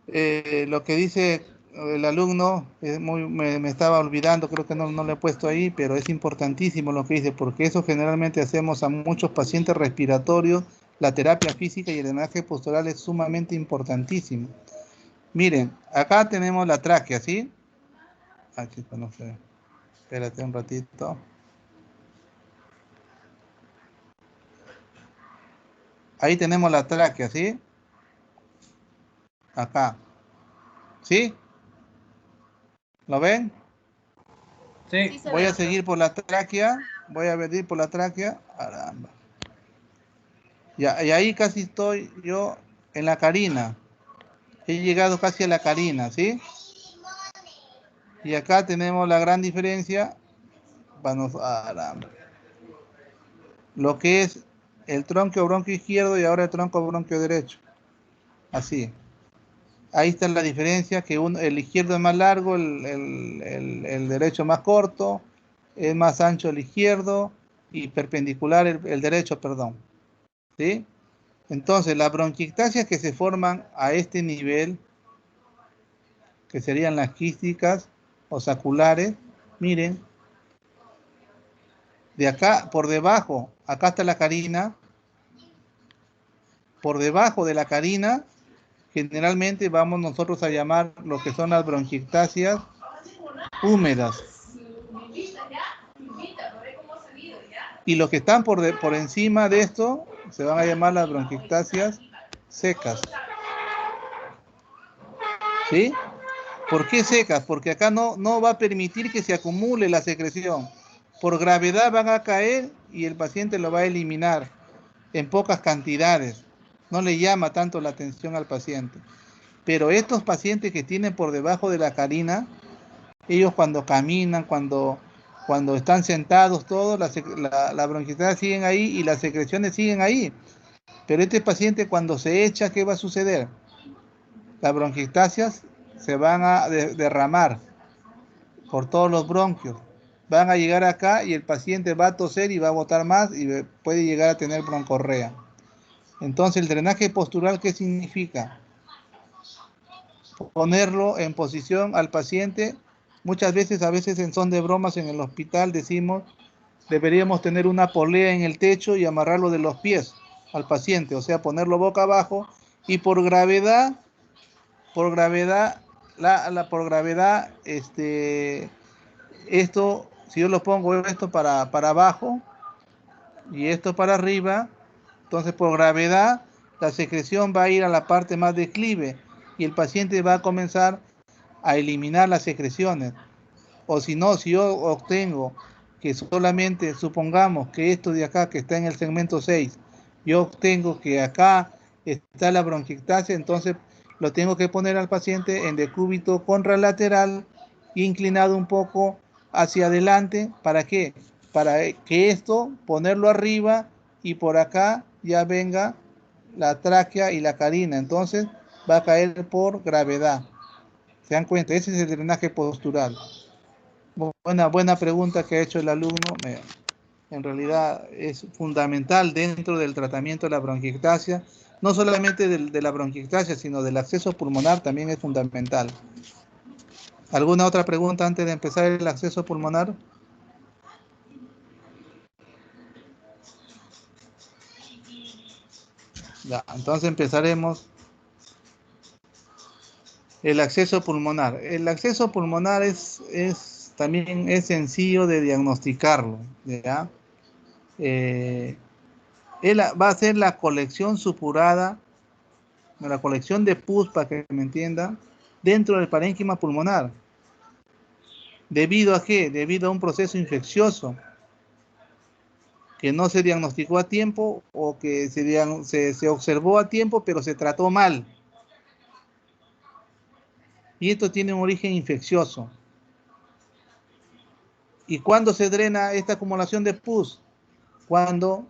Lo que dice el alumno, me estaba olvidando, creo que no lo he puesto ahí, pero es importantísimo lo que dice, porque eso generalmente hacemos a muchos pacientes respiratorios, la terapia física y el drenaje postural es sumamente importantísimo. Miren, acá tenemos la tráquea, ¿sí? Chicos, no sé. Espérate un ratito. Ahí tenemos la tráquea, ¿sí? Acá. ¿Sí? ¿Lo ven? sí. Sí se Voy ve, a doctor. seguir por la tráquea. Voy a venir por la tráquea. Caramba. Ya, y ahí casi estoy yo en la carina. He llegado casi a la carina, ¿sí? Y acá tenemos la gran diferencia. Vamos, caramba. Lo que es el tronco bronquio izquierdo y ahora el tronco bronquio derecho. Así. Ahí está la diferencia, que el izquierdo es más largo, el derecho más corto, es más ancho el izquierdo y perpendicular el derecho, perdón. ¿Sí? Entonces, las bronquiectasias que se forman a este nivel, que serían las quísticas o saculares, miren, de acá por debajo, acá está la carina, por debajo de la carina, generalmente vamos nosotros a llamar lo que son las bronquiectasias húmedas. Y los que están por encima de esto se van a llamar las bronquiectasias secas. ¿Sí? ¿Por qué secas? Porque acá no va a permitir que se acumule la secreción. Por gravedad van a caer y el paciente lo va a eliminar en pocas cantidades. No le llama tanto la atención al paciente. Pero estos pacientes que tienen por debajo de la carina, ellos cuando caminan, cuando están sentados, todos, la bronquiectasia siguen ahí y las secreciones siguen ahí. Pero este paciente cuando se echa, ¿qué va a suceder? Las bronquiectasias se van a derramar. por todos los bronquios. Van a llegar acá y el paciente va a toser y va a botar más y puede llegar a tener broncorrea. Entonces, el drenaje postural, ¿qué significa? Ponerlo en posición al paciente. Muchas veces, a veces en son de bromas en el hospital decimos, deberíamos tener una polea en el techo y amarrarlo de los pies al paciente, o sea, ponerlo boca abajo y por gravedad, por gravedad, esto, si yo lo pongo esto para abajo y esto para arriba, entonces por gravedad la secreción va a ir a la parte más declive y el paciente va a comenzar a eliminar las secreciones. O si no, si yo obtengo que solamente, supongamos que esto de acá que está en el segmento 6, yo obtengo que acá está la bronquiectasia, entonces lo tengo que poner al paciente en decúbito contralateral, inclinado un poco hacia adelante. ¿Para qué? Para que esto, ponerlo arriba y por acá ya venga la tráquea y la carina. Entonces va a caer por gravedad. ¿Se dan cuenta? Ese es el drenaje postural. Buena pregunta que ha hecho el alumno. En realidad es fundamental dentro del tratamiento de la bronquiectasia. No solamente de la bronquiectasia, sino del acceso pulmonar también es fundamental. ¿Alguna otra pregunta antes de empezar el acceso pulmonar? Ya, entonces empezaremos. El acceso pulmonar. El acceso pulmonar también es sencillo de diagnosticarlo, ¿ya? Va a ser la colección supurada, la colección de pus, para que me entiendan, dentro del parénquima pulmonar. ¿Debido a qué? Debido a un proceso infeccioso que no se diagnosticó a tiempo o que se observó a tiempo pero se trató mal. Y esto tiene un origen infeccioso. ¿Y cuándo se drena esta acumulación de pus? Cuando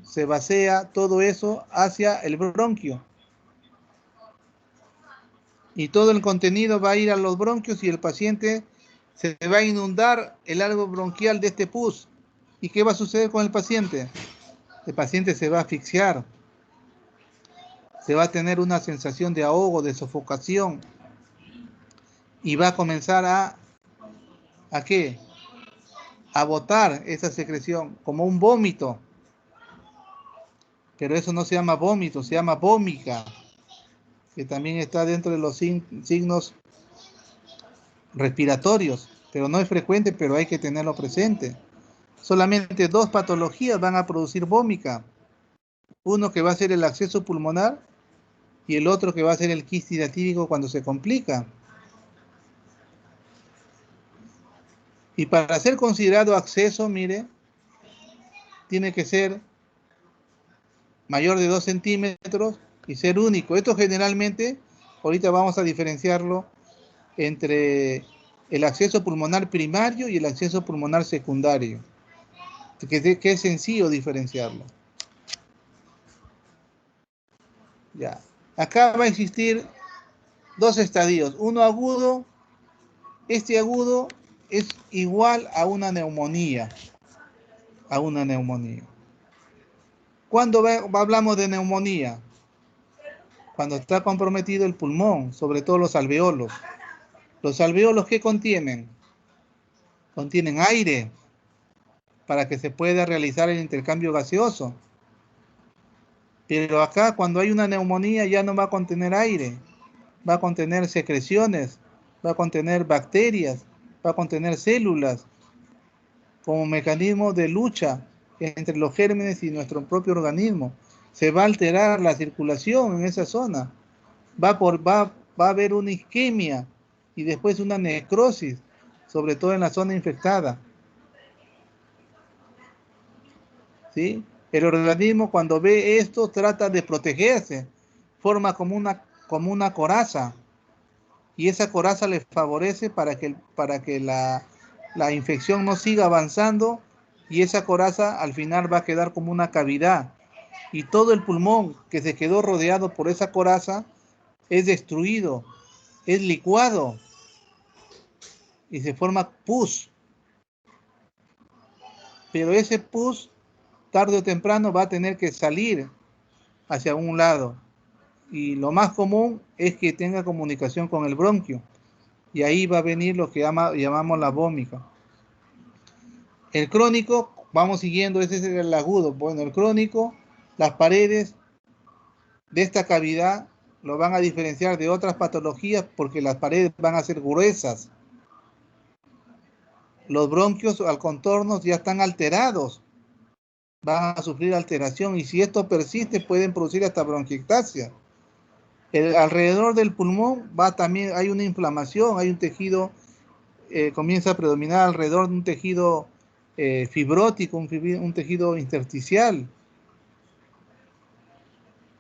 se vacía todo eso hacia el bronquio. Y todo el contenido va a ir a los bronquios y el paciente se va a inundar el árbol bronquial de este pus. ¿Y qué va a suceder con el paciente? El paciente se va a asfixiar. Se va a tener una sensación de ahogo, de sofocación. Y va a comenzar ¿a qué? A botar esa secreción como un vómito. Pero eso no se llama vómito, se llama vómica, que también está dentro de los signos respiratorios, pero no es frecuente, pero hay que tenerlo presente. Solamente 2 patologías van a producir vómica. Uno que va a ser el acceso pulmonar y el otro que va a ser el quiste hidratídico cuando se complica. Y para ser considerado acceso, mire, tiene que ser mayor de 2 centímetros y ser único. Esto generalmente, ahorita vamos a diferenciarlo entre el acceso pulmonar primario y el acceso pulmonar secundario, que es sencillo diferenciarlo. Ya. Acá va a existir 2 estadios, uno agudo. Este agudo es igual a una neumonía, ¿Cuándo hablamos de neumonía? Cuando está comprometido el pulmón, sobre todo los alveolos. ¿Los alveolos qué contienen? Contienen aire para que se pueda realizar el intercambio gaseoso. Pero acá, cuando hay una neumonía, ya no va a contener aire. Va a contener secreciones, va a contener bacterias, va a contener células, como mecanismo de lucha entre los gérmenes y nuestro propio organismo. Se va a alterar la circulación en esa zona. Va a haber una isquemia y después una necrosis, sobre todo en la zona infectada. ¿Sí? El organismo, cuando ve esto, trata de protegerse, forma como una coraza, y esa coraza le favorece para que la infección no siga avanzando, y esa coraza al final va a quedar como una cavidad, y todo el pulmón que se quedó rodeado por esa coraza es destruido, es licuado, y se forma pus. Pero ese pus, tarde o temprano, va a tener que salir hacia un lado. Y lo más común es que tenga comunicación con el bronquio. Y ahí va a venir lo que llamamos la vómica. El crónico, vamos siguiendo, ese es el agudo. Bueno, el crónico, las paredes de esta cavidad lo van a diferenciar de otras patologías porque las paredes van a ser gruesas. Los bronquios al contorno ya están alterados, van a sufrir alteración y si esto persiste pueden producir hasta bronquiectasia. Alrededor del pulmón también hay una inflamación, hay un tejido, comienza a predominar alrededor de un tejido fibrótico, un tejido intersticial.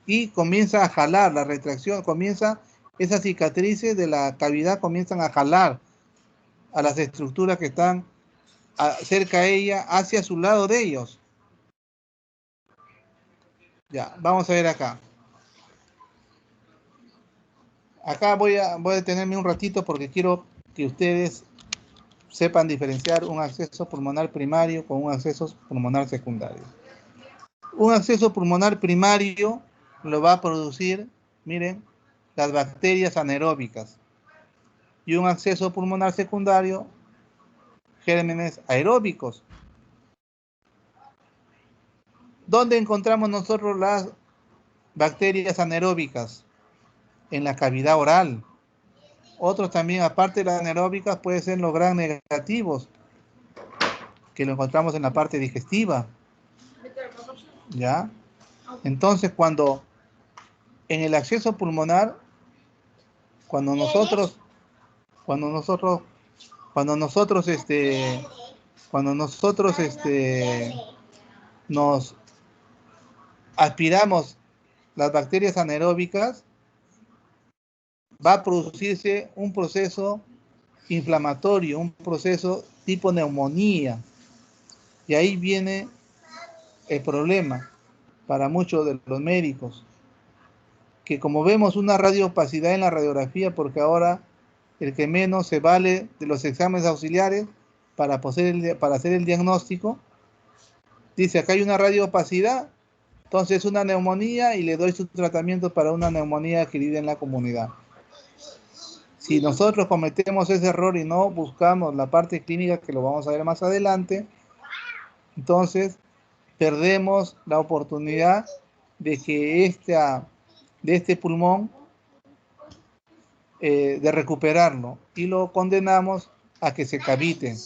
Y comienza a jalar, la retracción, esas cicatrices de la cavidad comienzan a jalar a las estructuras que están cerca a ella, hacia su lado de ellos. Ya, vamos a ver acá. Acá voy a detenerme un ratito porque quiero que ustedes sepan diferenciar un acceso pulmonar primario con un acceso pulmonar secundario. Un acceso pulmonar primario lo va a producir, miren, las bacterias anaeróbicas. Y un acceso pulmonar secundario, gérmenes aeróbicos. ¿Dónde encontramos nosotros las bacterias anaeróbicas? En la cavidad oral. Otros también, aparte de las anaeróbicas, pueden ser los gram negativos, que lo encontramos en la parte digestiva. ¿Ya? Entonces, cuando en el acceso pulmonar, cuando nosotros nos aspiramos las bacterias anaeróbicas, va a producirse un proceso inflamatorio, un proceso tipo neumonía. Y ahí viene el problema para muchos de los médicos, que como vemos una radioopacidad en la radiografía, porque ahora el que menos se vale de los exámenes auxiliares para hacer el diagnóstico, dice acá hay una radioopacidad, entonces una neumonía y le doy su tratamiento para una neumonía adquirida en la comunidad. Si nosotros cometemos ese error y no buscamos la parte clínica, que lo vamos a ver más adelante, entonces perdemos la oportunidad de que de este pulmón, de recuperarlo, y lo condenamos a que se cavite.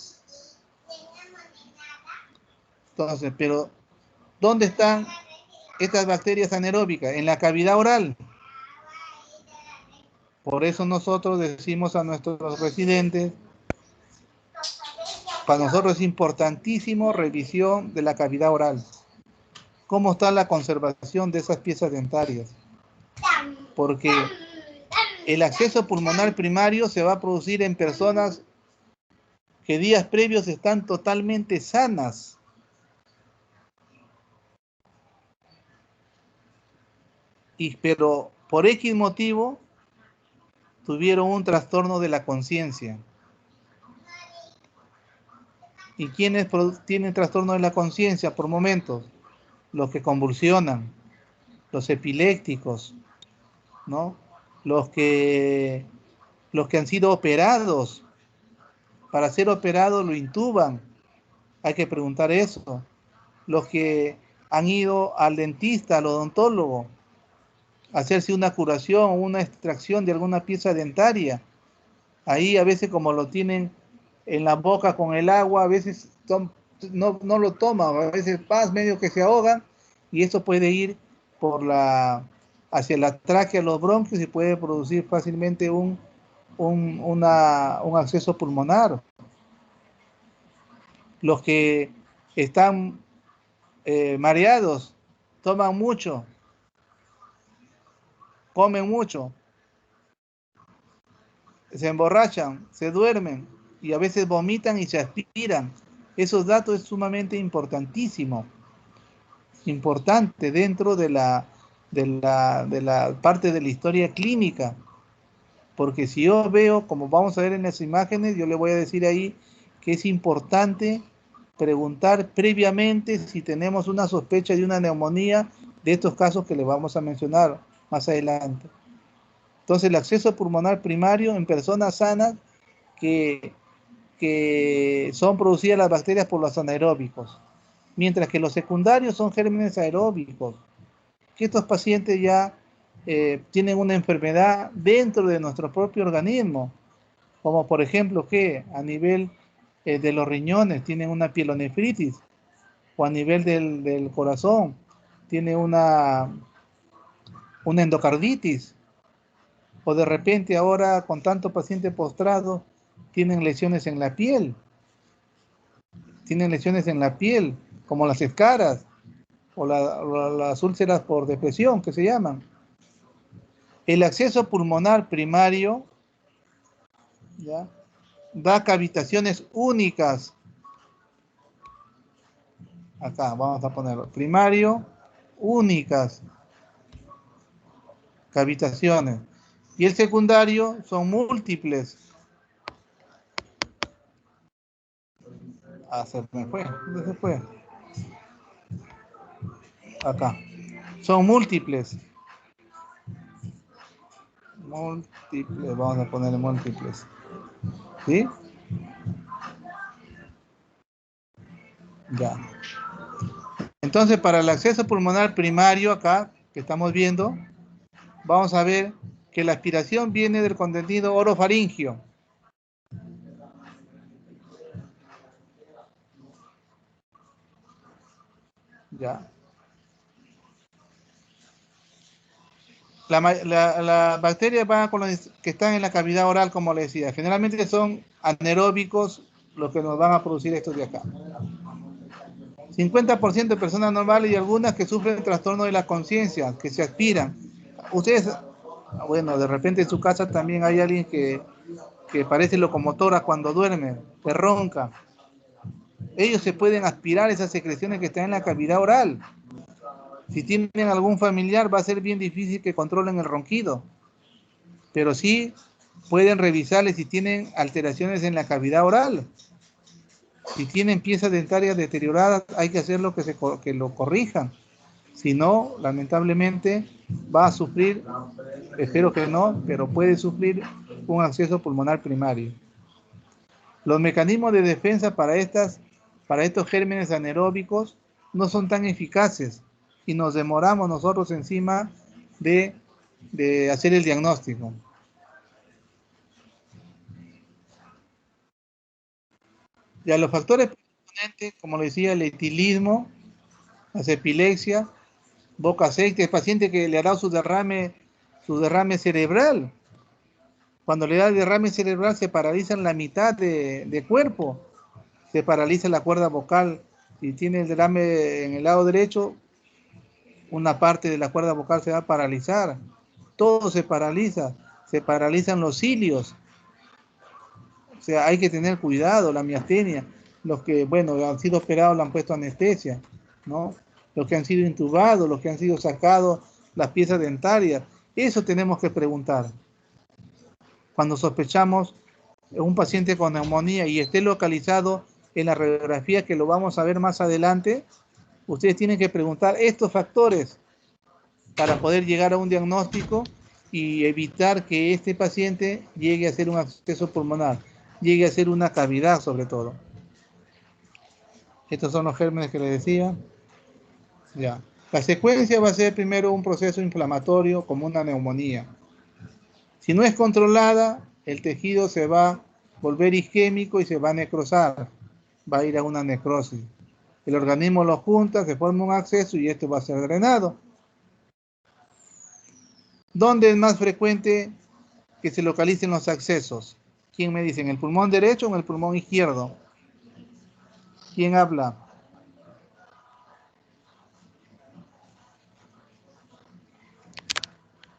Entonces, pero ¿dónde están estas bacterias anaeróbicas? En la cavidad oral. Por eso nosotros decimos a nuestros residentes, para nosotros es importantísimo revisión de la cavidad oral. ¿Cómo está la conservación de esas piezas dentarias? Porque el acceso pulmonar primario se va a producir en personas que días previos están totalmente sanas. Pero por X motivo tuvieron un trastorno de la conciencia. ¿Y quiénes tienen trastorno de la conciencia por momentos? Los que convulsionan, los epilépticos, ¿no? Los que han sido operados. Para ser operados lo intuban. Hay que preguntar eso. Los que han ido al dentista, al odontólogo, a hacerse una curación o una extracción de alguna pieza dentaria. Ahí a veces como lo tienen en la boca con el agua, a veces no lo toman, a veces medio que se ahogan y eso puede ir hacia la tráquea, los bronquios y puede producir fácilmente un acceso pulmonar. Los que están mareados, toman mucho, comen mucho, se emborrachan, se duermen y a veces vomitan y se aspiran. Esos datos es sumamente importantísimo, importante dentro de la parte de la historia clínica, Porque si yo veo, como vamos a ver en las imágenes, yo le voy a decir ahí que es importante preguntar previamente si tenemos una sospecha de una neumonía de estos casos que le vamos a mencionar más adelante. Entonces, el acceso pulmonar primario en personas sanas que son producidas las bacterias por los anaeróbicos, mientras que los secundarios son gérmenes aeróbicos, que estos pacientes ya tienen una enfermedad dentro de nuestro propio organismo, como por ejemplo que a nivel de los riñones tienen una pielonefritis, o a nivel del corazón tiene una endocarditis, o de repente ahora con tanto paciente postrado tienen lesiones en la piel, como las escaras o las úlceras por depresión que se llaman. El acceso pulmonar primario, ¿ya?, da cavitaciones únicas. Acá vamos a ponerlo. Primario, únicas cavitaciones. Y el secundario son múltiples. Ah, se me fue. ¿Dónde se fue? Acá. Son múltiples. Múltiples. Vamos a poner múltiples. ¿Sí? Ya. Entonces, para el acceso pulmonar primario, acá, que estamos viendo, vamos a ver que la aspiración viene del contenido orofaringio. Ya. La bacteria va con los que están en la cavidad oral, como le decía. Generalmente son anaeróbicos los que nos van a producir estos de acá. 50% de personas normales y algunas que sufren trastorno de la conciencia, que se aspiran. Ustedes, bueno, de repente en su casa también hay alguien que parece locomotora cuando duerme, que ronca. Ellos se pueden aspirar esas secreciones que están en la cavidad oral. Si tienen algún familiar, va a ser bien difícil que controlen el ronquido. Pero sí pueden revisarles si tienen alteraciones en la cavidad oral. Si tienen piezas dentarias deterioradas, hay que hacerlo que lo corrijan. Si no, lamentablemente va a sufrir, espero que no, pero puede sufrir un acceso pulmonar primario. Los mecanismos de defensa para estos gérmenes anaeróbicos no son tan eficaces y nos demoramos nosotros encima de hacer el diagnóstico. Ya los factores predisponentes, como le decía, el etilismo, la epilepsia, boca seca, el paciente que le ha dado su derrame cerebral. Cuando le da el derrame cerebral se paraliza en la mitad de cuerpo, se paraliza la cuerda vocal. Si tiene el derrame en el lado derecho, una parte de la cuerda vocal se va a paralizar. Todo se paralizan los cilios. O sea, hay que tener cuidado, la miastenia. Los que, bueno, han sido operados le han puesto anestesia, ¿no? Los que han sido intubados, los que han sido sacados las piezas dentarias. Eso tenemos que preguntar. Cuando sospechamos un paciente con neumonía y esté localizado en la radiografía, que lo vamos a ver más adelante, ustedes tienen que preguntar estos factores para poder llegar a un diagnóstico y evitar que este paciente llegue a ser un acceso pulmonar, llegue a ser una cavidad sobre todo. Estos son los gérmenes que les decía. Ya. La secuencia va a ser primero un proceso inflamatorio como una neumonía. Si no es controlada, el tejido se va a volver isquémico y se va a necrosar. Va a ir a una necrosis. El organismo lo junta, se forma un acceso y esto va a ser drenado. ¿Dónde es más frecuente que se localicen los accesos? ¿Quién me dice? ¿En el pulmón derecho o en el pulmón izquierdo? ¿Quién habla?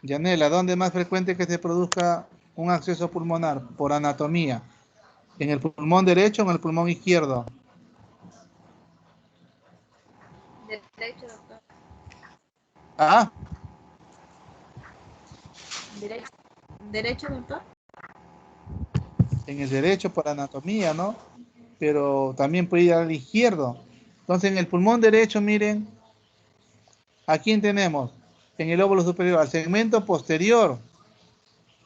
Yanela, ¿dónde es más frecuente que se produzca un acceso pulmonar? Por anatomía. ¿En el pulmón derecho o en el pulmón izquierdo? Derecho, doctor. ¿Ah? Derecho. ¿Derecho, doctor? En el derecho por anatomía, ¿no? Pero también puede ir al izquierdo. Entonces, en el pulmón derecho, miren, ¿a quién tenemos? En el lóbulo superior, al segmento posterior.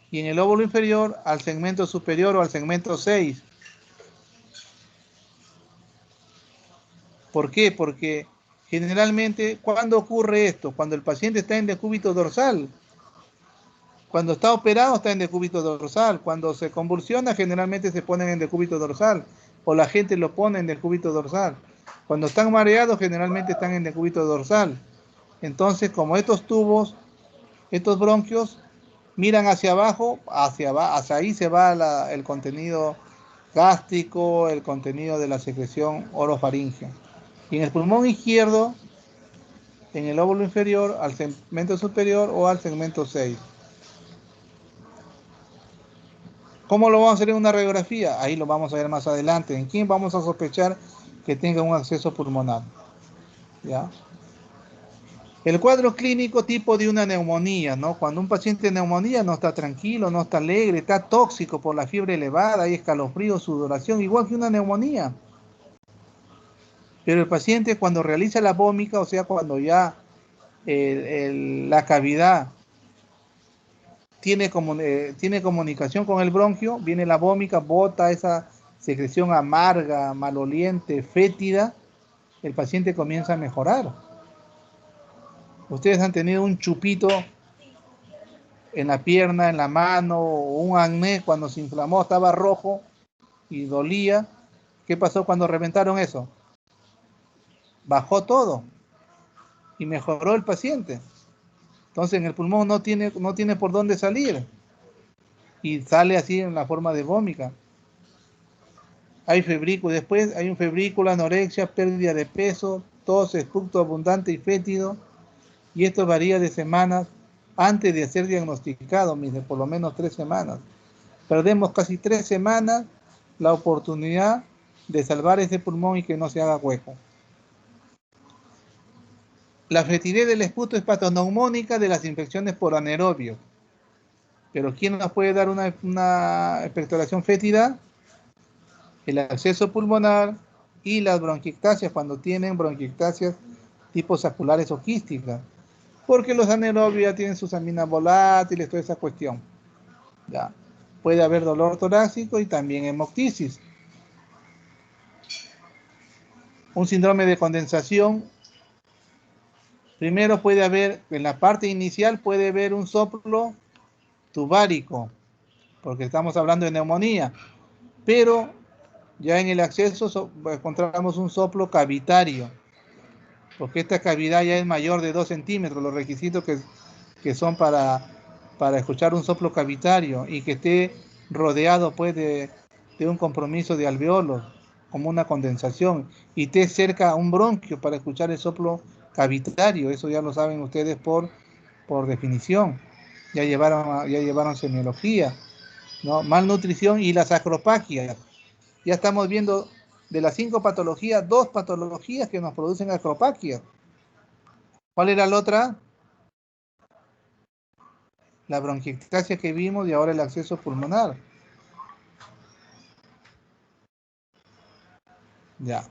Y en el lóbulo inferior, al segmento superior o al segmento 6. ¿Por qué? Porque generalmente, ¿cuándo ocurre esto? Cuando el paciente está en decúbito dorsal. Cuando está operado está en decúbito dorsal. Cuando se convulsiona generalmente se ponen en decúbito dorsal. O la gente lo pone en decúbito dorsal. Cuando están mareados generalmente están en decúbito dorsal. Entonces, como estos tubos, estos bronquios, miran hacia abajo, hacia ahí se va el contenido gástrico, el contenido de la secreción orofaringea. Y en el pulmón izquierdo, en el lóbulo inferior, al segmento superior o al segmento 6. ¿Cómo lo vamos a hacer en una radiografía? Ahí lo vamos a ver más adelante. ¿En quién vamos a sospechar que tenga un acceso pulmonar? ¿Ya? El cuadro clínico tipo de una neumonía, ¿no? Cuando un paciente de neumonía no está tranquilo, no está alegre, está tóxico por la fiebre elevada, hay escalofrío, sudoración, igual que una neumonía. Pero el paciente cuando realiza la vómica, o sea, cuando ya la cavidad tiene comunicación con el bronquio, viene la vómica, bota esa secreción amarga, maloliente, fétida, el paciente comienza a mejorar. Ustedes han tenido un chupito en la pierna, en la mano, o un acné cuando se inflamó, estaba rojo y dolía. ¿Qué pasó cuando reventaron eso? Bajó todo y mejoró el paciente. Entonces en el pulmón no tiene por dónde salir y sale así en la forma de vómica. Hay febrícula, después hay un febrícula, anorexia, pérdida de peso, tos, expucto abundante y fétido, y esto varía de semanas antes de ser diagnosticado, por lo menos 3 semanas. Perdemos casi 3 semanas la oportunidad de salvar ese pulmón y que no se haga hueco. La fetidez del esputo es patoneumónica de las infecciones por anaerobios. Pero ¿quién nos puede dar una expectoración fétida? El acceso pulmonar y las bronquiectasias, cuando tienen bronquiectasias tipo saculares o quísticas. Porque los anaerobios ya tienen sus aminas volátiles, toda esa cuestión. ¿Ya? Puede haber dolor torácico y también hemoptisis. Un síndrome de condensación. Primero puede haber, en la parte inicial puede haber un soplo tubárico, porque estamos hablando de neumonía. Pero ya en el acceso encontramos un soplo cavitario, porque esta cavidad ya es mayor de 2 centímetros, los requisitos que son para escuchar un soplo cavitario y que esté rodeado pues de un compromiso de alveolos, como una condensación, y esté cerca a un bronquio para escuchar el soplo cavitario. Eso ya lo saben ustedes por definición. Ya llevaron semiología, ¿no? Malnutrición y las acropaquias. Ya estamos viendo de las 5 patologías, 2 patologías que nos producen acropaquias. ¿Cuál era la otra? La bronquiectasia que vimos y ahora el acceso pulmonar. Ya.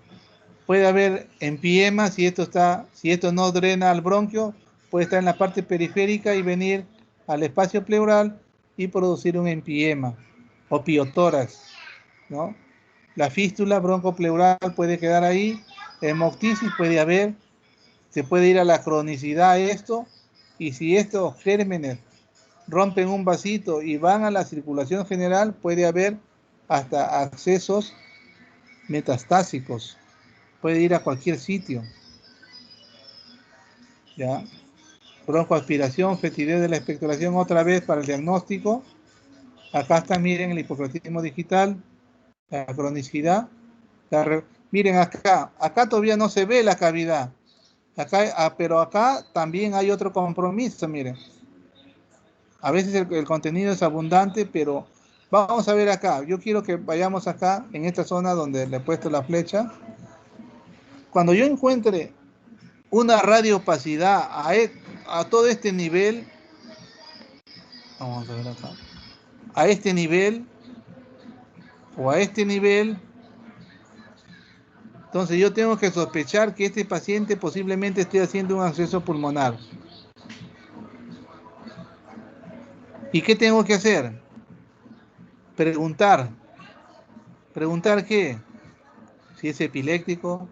Puede haber empiema si esto no drena al bronquio, puede estar en la parte periférica y venir al espacio pleural y producir un empiema o piotórax, ¿no? La fístula broncopleural puede quedar ahí, hemoptisis puede haber, se puede ir a la cronicidad esto, y si estos gérmenes rompen un vasito y van a la circulación general, puede haber hasta accesos metastásicos, puede ir a cualquier sitio. ¿Ya? Broncoaspiración, fetidez de la expectoración otra vez para el diagnóstico. Acá está, miren, el hipocrotismo digital, la cronicidad. Miren acá todavía no se ve la cavidad. Pero acá también hay otro compromiso, miren. A veces el contenido es abundante, pero vamos a ver acá. Yo quiero que vayamos acá, en esta zona donde le he puesto la flecha. Cuando yo encuentre una radioopacidad a todo este nivel, vamos a ver acá. a este nivel o a este nivel, entonces yo tengo que sospechar que este paciente posiblemente esté haciendo un acceso pulmonar. ¿Y qué tengo que hacer? Preguntar. ¿Preguntar qué? Si es epiléptico,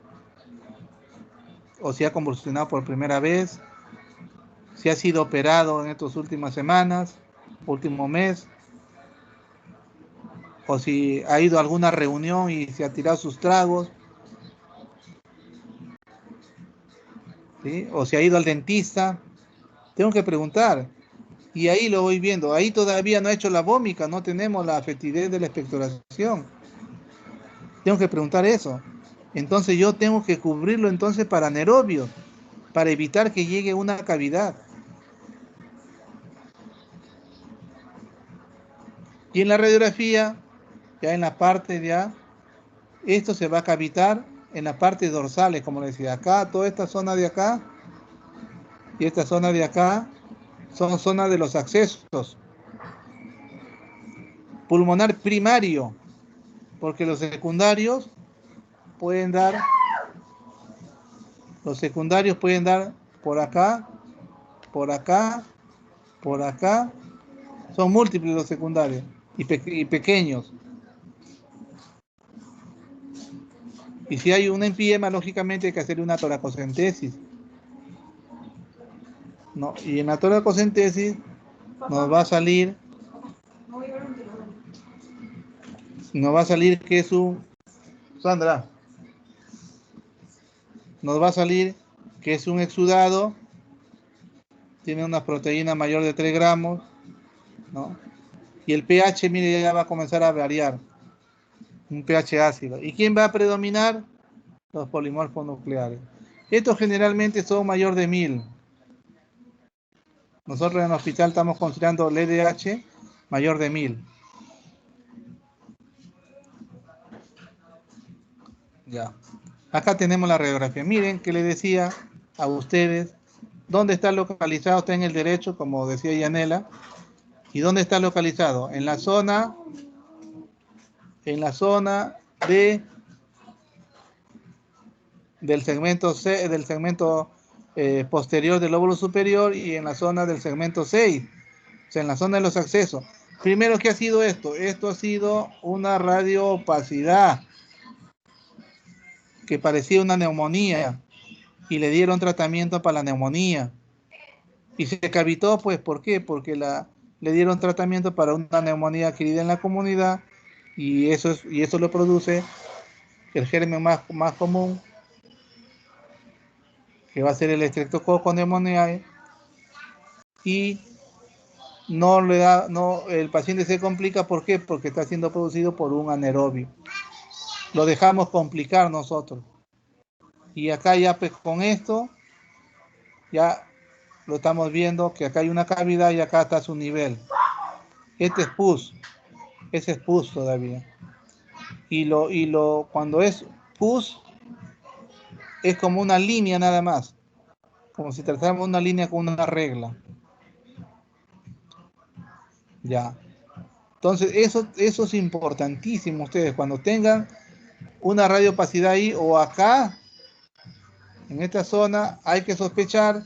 o si ha convulsionado por primera vez, si ha sido operado en estas últimas semanas, último mes, o si ha ido a alguna reunión y se ha tirado sus tragos, ¿sí? O si ha ido al dentista. Tengo que preguntar. Y ahí lo voy viendo. Ahí todavía no ha hecho la vómica, no tenemos la fetidez de la expectoración. Tengo que preguntar eso. Entonces yo tengo que cubrirlo entonces para anaerobios, para evitar que llegue una cavidad. Y en la radiografía, ya en la parte ya, esto se va a cavitar en la parte dorsales, como les decía, acá, toda esta zona de acá y esta zona de acá son zonas de los accesos. Pulmonar primario, porque los secundarios pueden dar por acá, por acá, por acá. Son múltiples los secundarios y pequeños. Y si hay un empiema, lógicamente hay que hacer una toracocentesis, ¿no? Y en la toracocentesis nos va a salir que es un... Sandra, nos va a salir que es un exudado, tiene una proteína mayor de 3 gramos, ¿no? Y el pH, mire, ya va a comenzar a variar, un pH ácido. ¿Y quién va a predominar? Los polimorfos nucleares. Estos generalmente son mayor de 1000. Nosotros en el hospital estamos considerando el LDH mayor de 1000. Ya. Acá tenemos la radiografía. Miren que le decía a ustedes dónde está localizado. Está en el derecho, como decía Yanela. ¿Y dónde está localizado? En la zona de del segmento C, del segmento posterior del lóbulo superior, y en la zona del segmento 6, o sea, en la zona de los accesos. Primero, ¿qué ha sido esto? Esto ha sido una radioopacidad que parecía una neumonía y le dieron tratamiento para la neumonía. Y se cavitó, pues, ¿por qué? Porque le dieron tratamiento para una neumonía adquirida en la comunidad, y eso lo produce el germen más común, que va a ser el Streptococcus pneumoniae, y el paciente se complica. ¿Por qué? Porque está siendo producido por un anaerobio. Lo dejamos complicar nosotros. Y acá ya, pues, con esto, ya lo estamos viendo que acá hay una cavidad y acá está su nivel. Este es pus, ese es pus todavía. Cuando es pus, es como una línea nada más, como si tratáramos una línea con una regla. Ya. Entonces, eso es importantísimo. Ustedes, cuando tengan una radioopacidad ahí o acá, en esta zona, hay que sospechar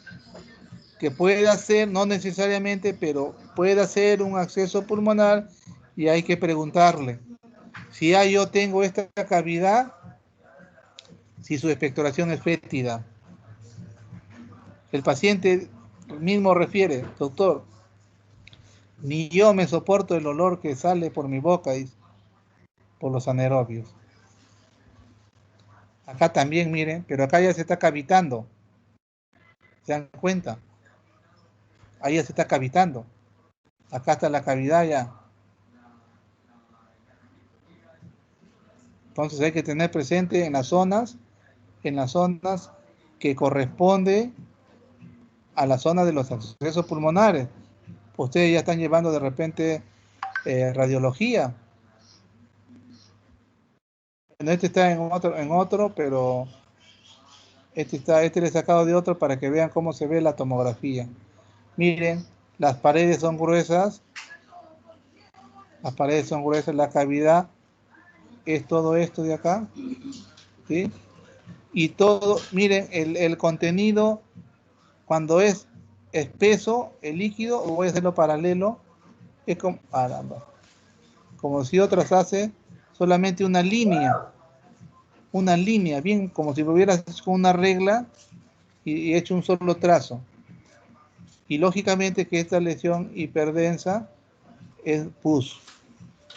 que pueda ser, no necesariamente, pero pueda ser un acceso pulmonar, y hay que preguntarle. Si yo tengo esta cavidad, si su expectoración es fétida. El paciente mismo refiere: doctor, ni yo me soporto el olor que sale por mi boca, dice, por los anaerobios. Acá también, miren, pero acá ya se está cavitando. ¿Se dan cuenta? Ahí ya se está cavitando. Acá está la cavidad ya. Entonces hay que tener presente en las zonas que corresponde a la zona de los accesos pulmonares. Ustedes ya están llevando de repente radiología. Bueno, este está en otro, pero este le he sacado de otro para que vean cómo se ve la tomografía. Miren, las paredes son gruesas Las paredes son gruesas, la cavidad es todo esto de acá, ¿sí? Y todo, miren, el contenido, cuando es espeso, el líquido, voy a hacerlo paralelo, es como, como si otras hace solamente una línea, bien, como si lo hubieras hecho con una regla y hecho un solo trazo. Y lógicamente que esta lesión hiperdensa es pus.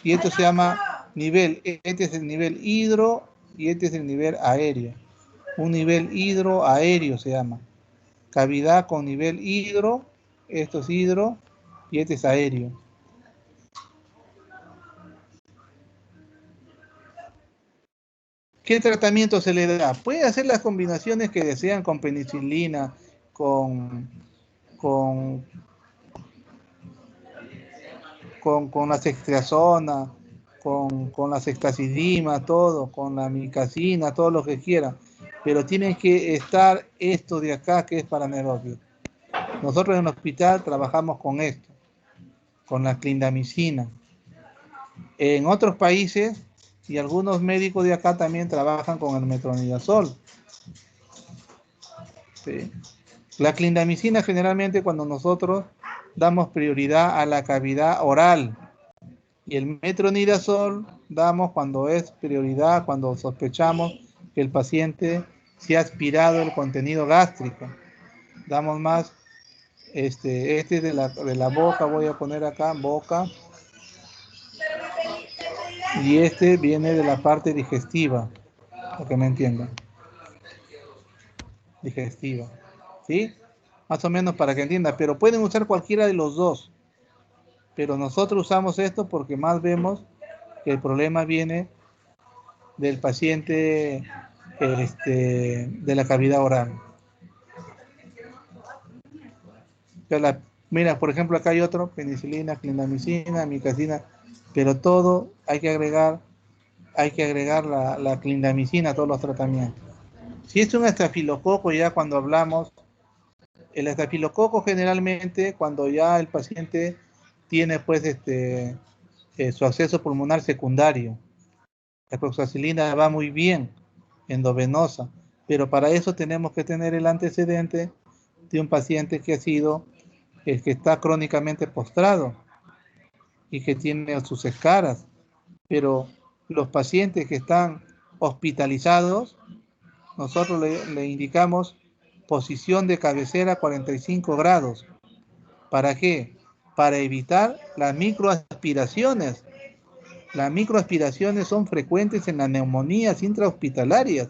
Y esto se llama nivel, este es el nivel hidro y este es el nivel aéreo. Un nivel hidroaéreo se llama. Cavidad con nivel hidro, esto es hidro y este es aéreo. ¿Qué tratamiento se le da? Puede hacer las combinaciones que desean con penicilina, con la ceftriaxona, con la ceftazidima, todo, con la micacina, todo lo que quieran. Pero tiene que estar esto de acá que es para anaerobio. Nosotros en el hospital trabajamos con esto, con la clindamicina. En otros países y algunos médicos de acá también trabajan con el metronidazol. ¿Sí? La clindamicina generalmente cuando nosotros damos prioridad a la cavidad oral y el metronidazol damos cuando es prioridad, cuando sospechamos que el paciente se ha aspirado el contenido gástrico. Damos más, este es de la boca, voy a poner acá, boca. Y este viene de la parte digestiva, para que me entiendan. Digestiva, ¿sí? Más o menos para que entiendan, pero pueden usar cualquiera de los dos. Pero nosotros usamos esto porque más vemos que el problema viene del paciente de la cavidad oral. Mira, por ejemplo, acá hay otro, penicilina, clindamicina, micacina, pero todo hay que agregar la clindamicina a todos los tratamientos. Si es un estafilococo, ya cuando hablamos, el estafilococo generalmente, cuando ya el paciente tiene pues su acceso pulmonar secundario, la proxacilina va muy bien, endovenosa, pero para eso tenemos que tener el antecedente de un paciente que que está crónicamente postrado y que tiene sus escaras, pero los pacientes que están hospitalizados, nosotros le indicamos posición de cabecera 45 grados. ¿Para qué? Para evitar las microaspiraciones. Las microaspiraciones son frecuentes en las neumonías intrahospitalarias.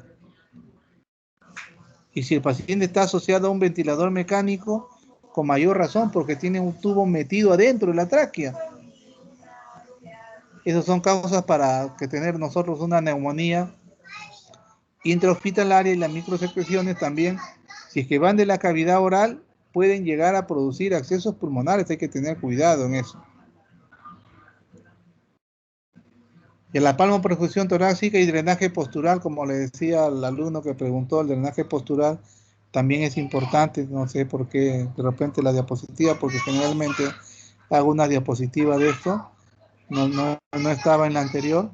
Y si el paciente está asociado a un ventilador mecánico, con mayor razón, porque tiene un tubo metido adentro de la tráquea. Esas son causas para que tener nosotros una neumonía intrahospitalaria, y las microsecreciones también, si es que van de la cavidad oral, pueden llegar a producir accesos pulmonares. Hay que tener cuidado en eso. Y en la palmoperfusión torácica y drenaje postural, como le decía al alumno que preguntó, el drenaje postural también es importante. No sé por qué de repente la diapositiva, porque generalmente hago una diapositiva de esto, no estaba en la anterior,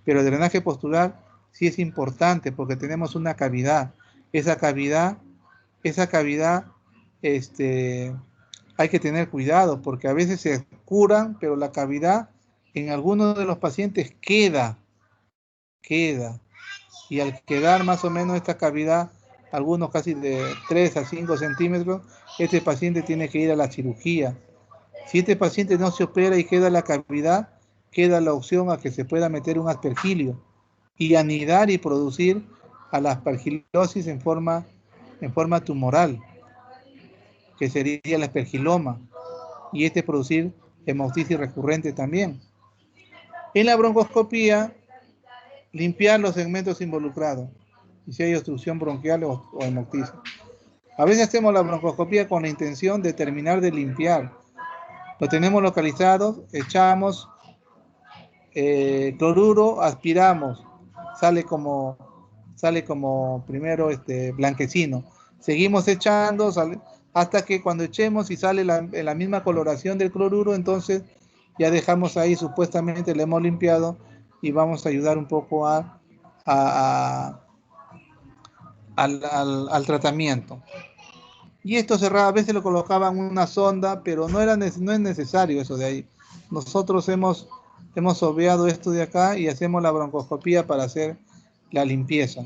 pero el drenaje postural sí es importante porque tenemos una cavidad. Esa cavidad, hay que tener cuidado porque a veces se curan, pero la cavidad en algunos de los pacientes queda. Y al quedar más o menos esta cavidad, algunos casi de 3 a 5 centímetros, este paciente tiene que ir a la cirugía. Si este paciente no se opera y queda la cavidad, queda la opción a que se pueda meter un aspergilio y anidar y producir a la aspergilosis en forma tumoral, que sería el aspergiloma, y producir hemoptisis recurrente también. En la broncoscopía, limpiar los segmentos involucrados, y si hay obstrucción bronquial o hemoptisis. A veces hacemos la broncoscopía con la intención de terminar de limpiar. Lo tenemos localizado, echamos cloruro, aspiramos, sale como primero blanquecino. Seguimos echando hasta que cuando echemos y sale la misma coloración del cloruro, entonces ya dejamos ahí, supuestamente le hemos limpiado y vamos a ayudar un poco al tratamiento. Y esto cerrado, a veces lo colocaban una sonda, pero no es necesario eso de ahí. Nosotros hemos obviado esto de acá y hacemos la broncoscopía para hacer la limpieza.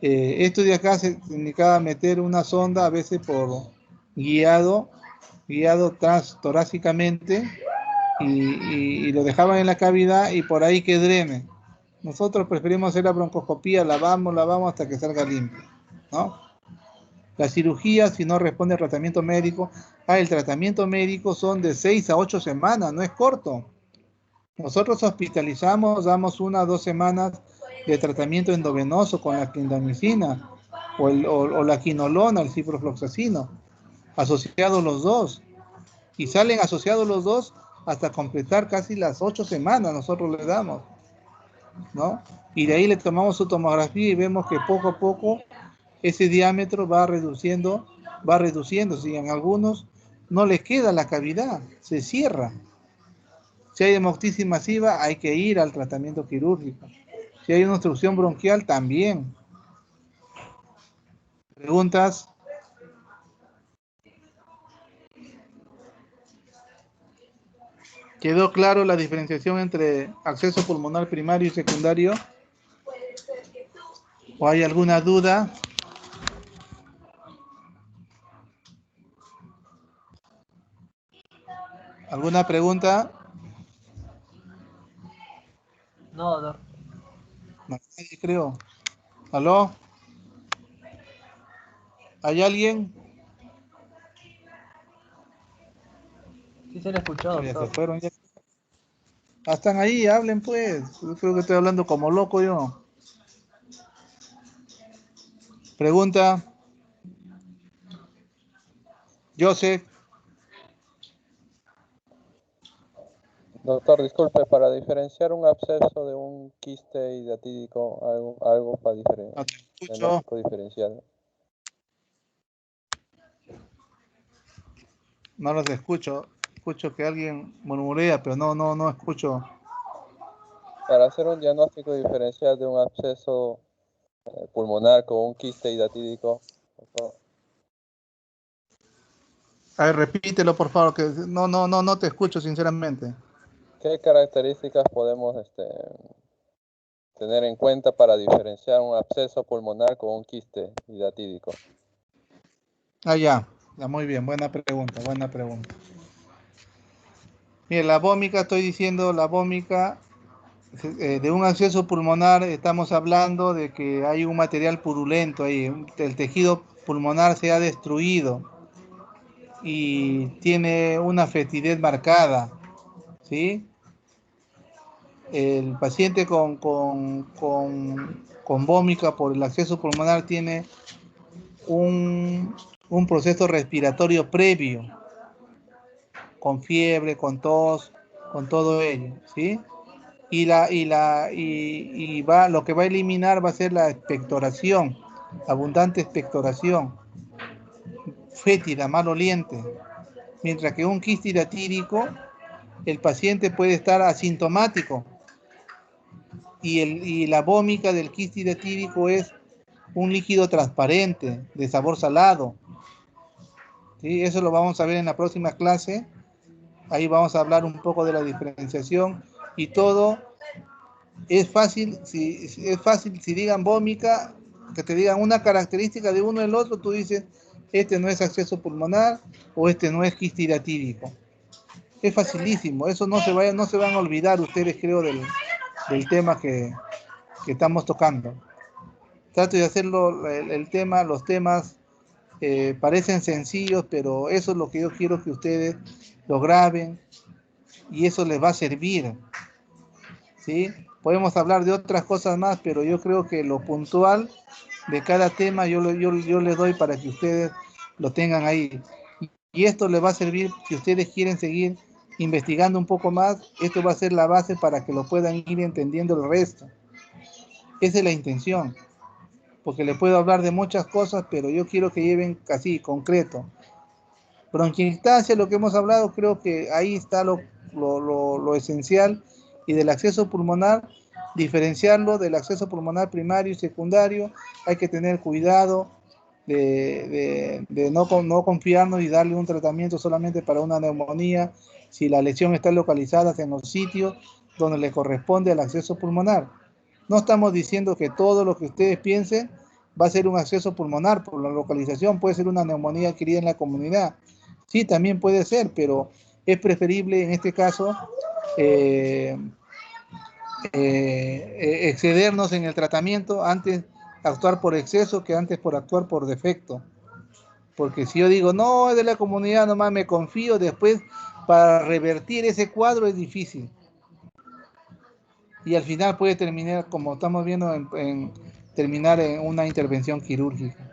Esto de acá se indicaba meter una sonda, a veces por guiado torácicamente, y lo dejaban en la cavidad y por ahí que drene. Nosotros preferimos hacer la broncoscopía, lavamos hasta que salga limpio, ¿no? La cirugía, si no responde al tratamiento médico, el tratamiento médico son de 6 a 8 semanas, no es corto. Nosotros hospitalizamos, damos 1 a 2 semanas de tratamiento endovenoso con la clindamicina o la quinolona, el ciprofloxacino, asociados los dos. Y salen asociados los dos hasta completar casi las 8 semanas, nosotros le damos, ¿no? Y de ahí le tomamos su tomografía y vemos que poco a poco ese diámetro va reduciendo, si en algunos no le queda la cavidad, se cierra. Si hay hemoptisis masiva, hay que ir al tratamiento quirúrgico. Si hay una obstrucción bronquial, también. ¿Preguntas? ¿Quedó claro la diferenciación entre acceso pulmonar primario y secundario? ¿O hay alguna duda? ¿Alguna pregunta? No, doctor. No, nadie creo. ¿Aló? ¿Hay alguien? Sí se le ha escuchado, Ya se doctor. fueron. Ya. Están ahí, hablen pues. Yo creo que estoy hablando como loco yo. Pregunta. Joseph. Doctor, disculpe, para diferenciar un absceso de un quiste hidatídico, algo para No te escucho. diagnóstico diferencial. No los escucho. Escucho que alguien murmurea, pero no escucho. Para hacer un diagnóstico diferencial de un absceso pulmonar con un quiste hidatídico, doctor. A ver, repítelo por favor, que no te escucho sinceramente. ¿Qué características podemos tener en cuenta para diferenciar un absceso pulmonar con un quiste hidatídico? Ya, muy bien, buena pregunta. Mire, la vómica, estoy diciendo, la vómica de un acceso pulmonar, estamos hablando de que hay un material purulento ahí, el tejido pulmonar se ha destruido y tiene una fetidez marcada, ¿sí? El paciente con vómica por el acceso pulmonar tiene un proceso respiratorio previo, con fiebre, con tos, con todo ello, ¿sí? Y lo que va a eliminar va a ser la expectoración, abundante expectoración, fétida, maloliente. Mientras que un quiste hidatídico, el paciente puede estar asintomático y la vómica del quiste hidatídico es un líquido transparente de sabor salado. ¿Sí? Eso lo vamos a ver en la próxima clase. Ahí vamos a hablar un poco de la diferenciación y todo. Es fácil si digan vómica, que te digan una característica de uno del otro, tú dices, este no es acceso pulmonar o este no es quiste hidatídico. Es facilísimo, eso no se van a olvidar ustedes, creo, del tema que estamos tocando. Trato de hacerlo, los temas parecen sencillos, pero eso es lo que yo quiero que ustedes lo graben y eso les va a servir, ¿sí? Podemos hablar de otras cosas más, pero yo creo que lo puntual de cada tema yo les doy para que ustedes lo tengan ahí. Y esto les va a servir si ustedes quieren seguir investigando un poco más. Esto va a ser la base para que lo puedan ir entendiendo el resto. Esa es la intención. Porque les puedo hablar de muchas cosas, pero yo quiero que lleven casi concreto. Bronquiectasia, lo que hemos hablado, creo que ahí está lo esencial, y del acceso pulmonar, diferenciarlo del acceso pulmonar primario y secundario. Hay que tener cuidado de no confiarnos y darle un tratamiento solamente para una neumonía si la lesión está localizada en los sitios donde le corresponde al acceso pulmonar. No estamos diciendo que todo lo que ustedes piensen va a ser un acceso pulmonar por la localización, puede ser una neumonía adquirida en la comunidad. Sí, también puede ser, pero es preferible en este caso excedernos en el tratamiento antes actuar por exceso que antes por actuar por defecto. Porque si yo digo, no, es de la comunidad, nomás me confío, después para revertir ese cuadro es difícil. Y al final puede terminar, como estamos viendo, terminar en una intervención quirúrgica.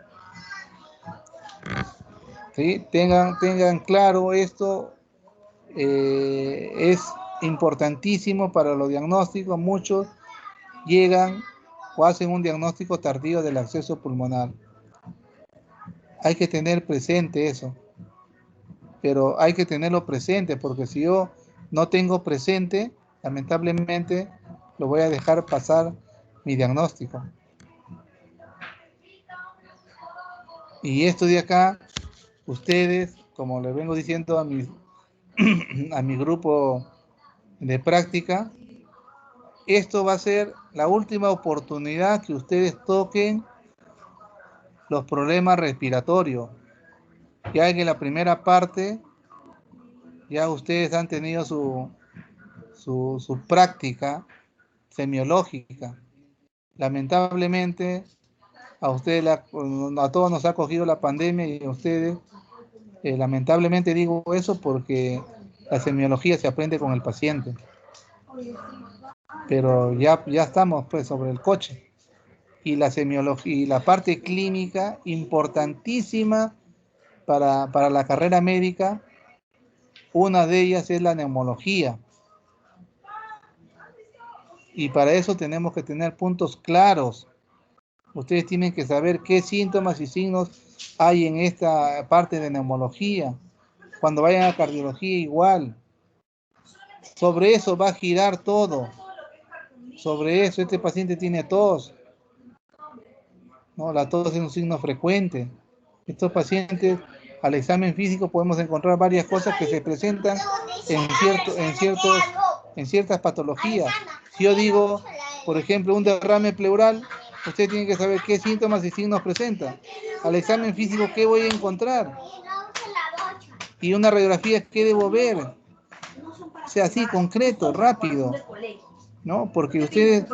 ¿Sí? Tengan claro esto, es importantísimo para los diagnósticos. Muchos llegan o hacen un diagnóstico tardío del acceso pulmonar. Hay que tener presente eso, pero hay que tenerlo presente, porque si yo no tengo presente, lamentablemente lo voy a dejar pasar mi diagnóstico. Y esto de acá, ustedes, como les vengo diciendo a mi grupo de práctica, esto va a ser la última oportunidad que ustedes toquen los problemas respiratorios. Ya en la primera parte, ya ustedes han tenido su práctica semiológica. Lamentablemente, a todos nos ha cogido la pandemia y a ustedes, lamentablemente digo eso porque la semiología se aprende con el paciente. Pero ya estamos pues sobre el coche. Y la semiología y la parte clínica importantísima para la carrera médica, una de ellas es la neumología. Y para eso tenemos que tener puntos claros. Ustedes tienen que saber qué síntomas y signos hay en esta parte de neumología. Cuando vayan a cardiología igual. Sobre eso va a girar todo. Sobre eso, este paciente tiene tos. ¿No? La tos es un signo frecuente. Estos pacientes, al examen físico podemos encontrar varias cosas que se presentan en ciertas patologías. Si yo digo, por ejemplo, un derrame pleural, usted tiene que saber qué síntomas y signos presenta. Al examen físico, ¿qué voy a encontrar? Y una radiografía, ¿qué debo ver? O sea, así, concreto, rápido, ¿no? Porque ustedes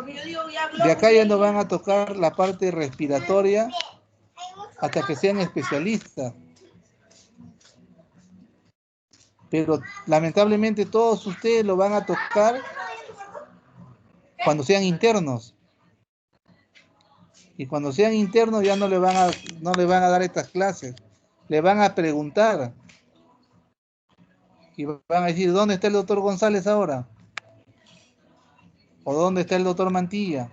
de acá ya no van a tocar la parte respiratoria hasta que sean especialistas. Pero lamentablemente todos ustedes lo van a tocar cuando sean internos. Y cuando sean internos ya no le van a dar estas clases. Le van a preguntar. Y van a decir, ¿dónde está el doctor González ahora? ¿O dónde está el doctor Mantilla?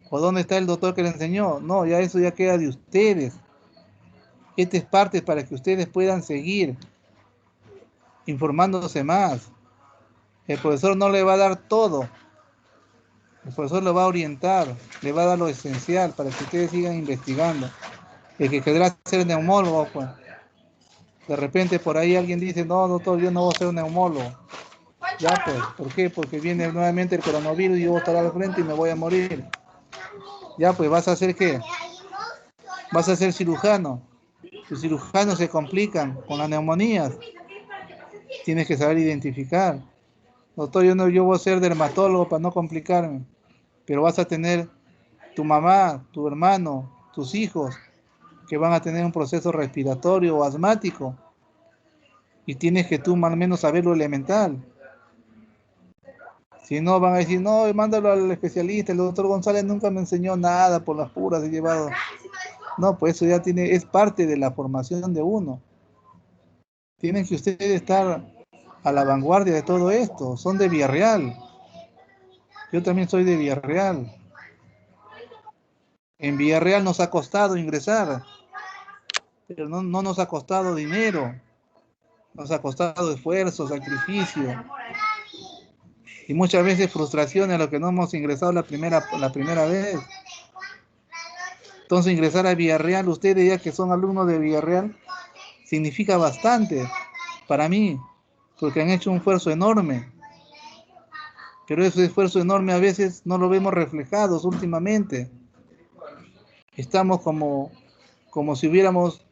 ¿O dónde está el doctor que le enseñó? No, ya eso ya queda de ustedes. Esta es parte para que ustedes puedan seguir informándose más. El profesor no le va a dar todo. El profesor lo va a orientar, le va a dar lo esencial para que ustedes sigan investigando. El que querrá ser neumólogo, pues, de repente por ahí alguien dice, no, doctor, yo no voy a ser neumólogo. Ya, pues, ¿por qué? Porque viene nuevamente el coronavirus y yo voy a estar al frente y me voy a morir. Ya, pues, ¿vas a hacer qué? Vas a ser cirujano. Los cirujanos se complican con las neumonías. Tienes que saber identificar. Doctor, yo voy a ser dermatólogo para no complicarme. Pero vas a tener tu mamá, tu hermano, tus hijos, que van a tener un proceso respiratorio o asmático. Y tienes que tú al menos saber lo elemental. Si no, van a decir, no, mándalo al especialista, el doctor González nunca me enseñó nada, por las puras he llevado. No, pues eso ya es parte de la formación de uno. Tienen que ustedes estar a la vanguardia de todo esto. Son de Villarreal. Yo también soy de Villarreal. En Villarreal nos ha costado ingresar, pero no nos ha costado dinero. Nos ha costado esfuerzo, sacrificio y muchas veces frustraciones a lo que no hemos ingresado la primera vez. Entonces ingresar a Villarreal, ustedes ya que son alumnos de Villarreal, significa bastante para mí, porque han hecho un esfuerzo enorme. Pero ese esfuerzo enorme a veces no lo vemos reflejados últimamente. Estamos como si hubiéramos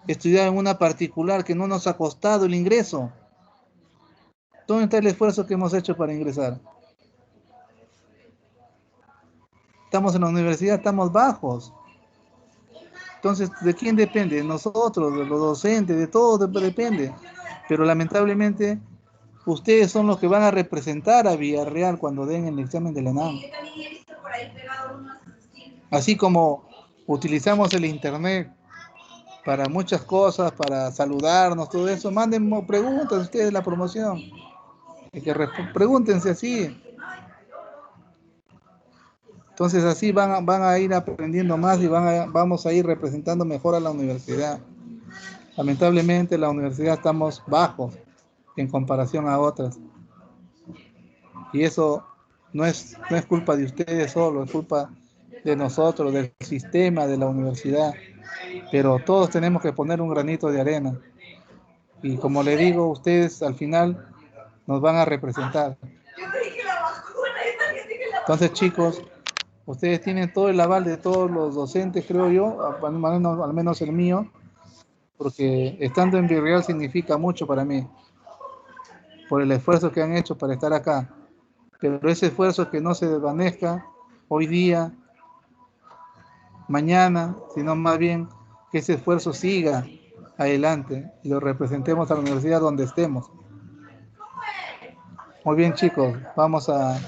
estudiado en una particular que no nos ha costado el ingreso. ¿Dónde está el esfuerzo que hemos hecho para ingresar? Estamos en la universidad, estamos bajos. Entonces, ¿de quién depende? De nosotros, de los docentes, de todo depende. Pero lamentablemente, ustedes son los que van a representar a Villarreal cuando den el examen de la ENAM. Así como utilizamos el internet para muchas cosas, para saludarnos, todo eso, manden preguntas ustedes en la promoción. Pregúntense así. Entonces así van a ir aprendiendo más y vamos a ir representando mejor a la universidad. Lamentablemente la universidad estamos bajos en comparación a otras. Y eso no es culpa de ustedes solo, es culpa de nosotros, del sistema, de la universidad. Pero todos tenemos que poner un granito de arena. Y como le digo, ustedes al final nos van a representar. Entonces, chicos, ustedes tienen todo el aval de todos los docentes, creo yo, al menos el mío, porque estando en Villarreal significa mucho para mí, por el esfuerzo que han hecho para estar acá. Pero ese esfuerzo que no se desvanezca hoy día, mañana, sino más bien que ese esfuerzo siga adelante y lo representemos a la universidad donde estemos. Muy bien, chicos, vamos a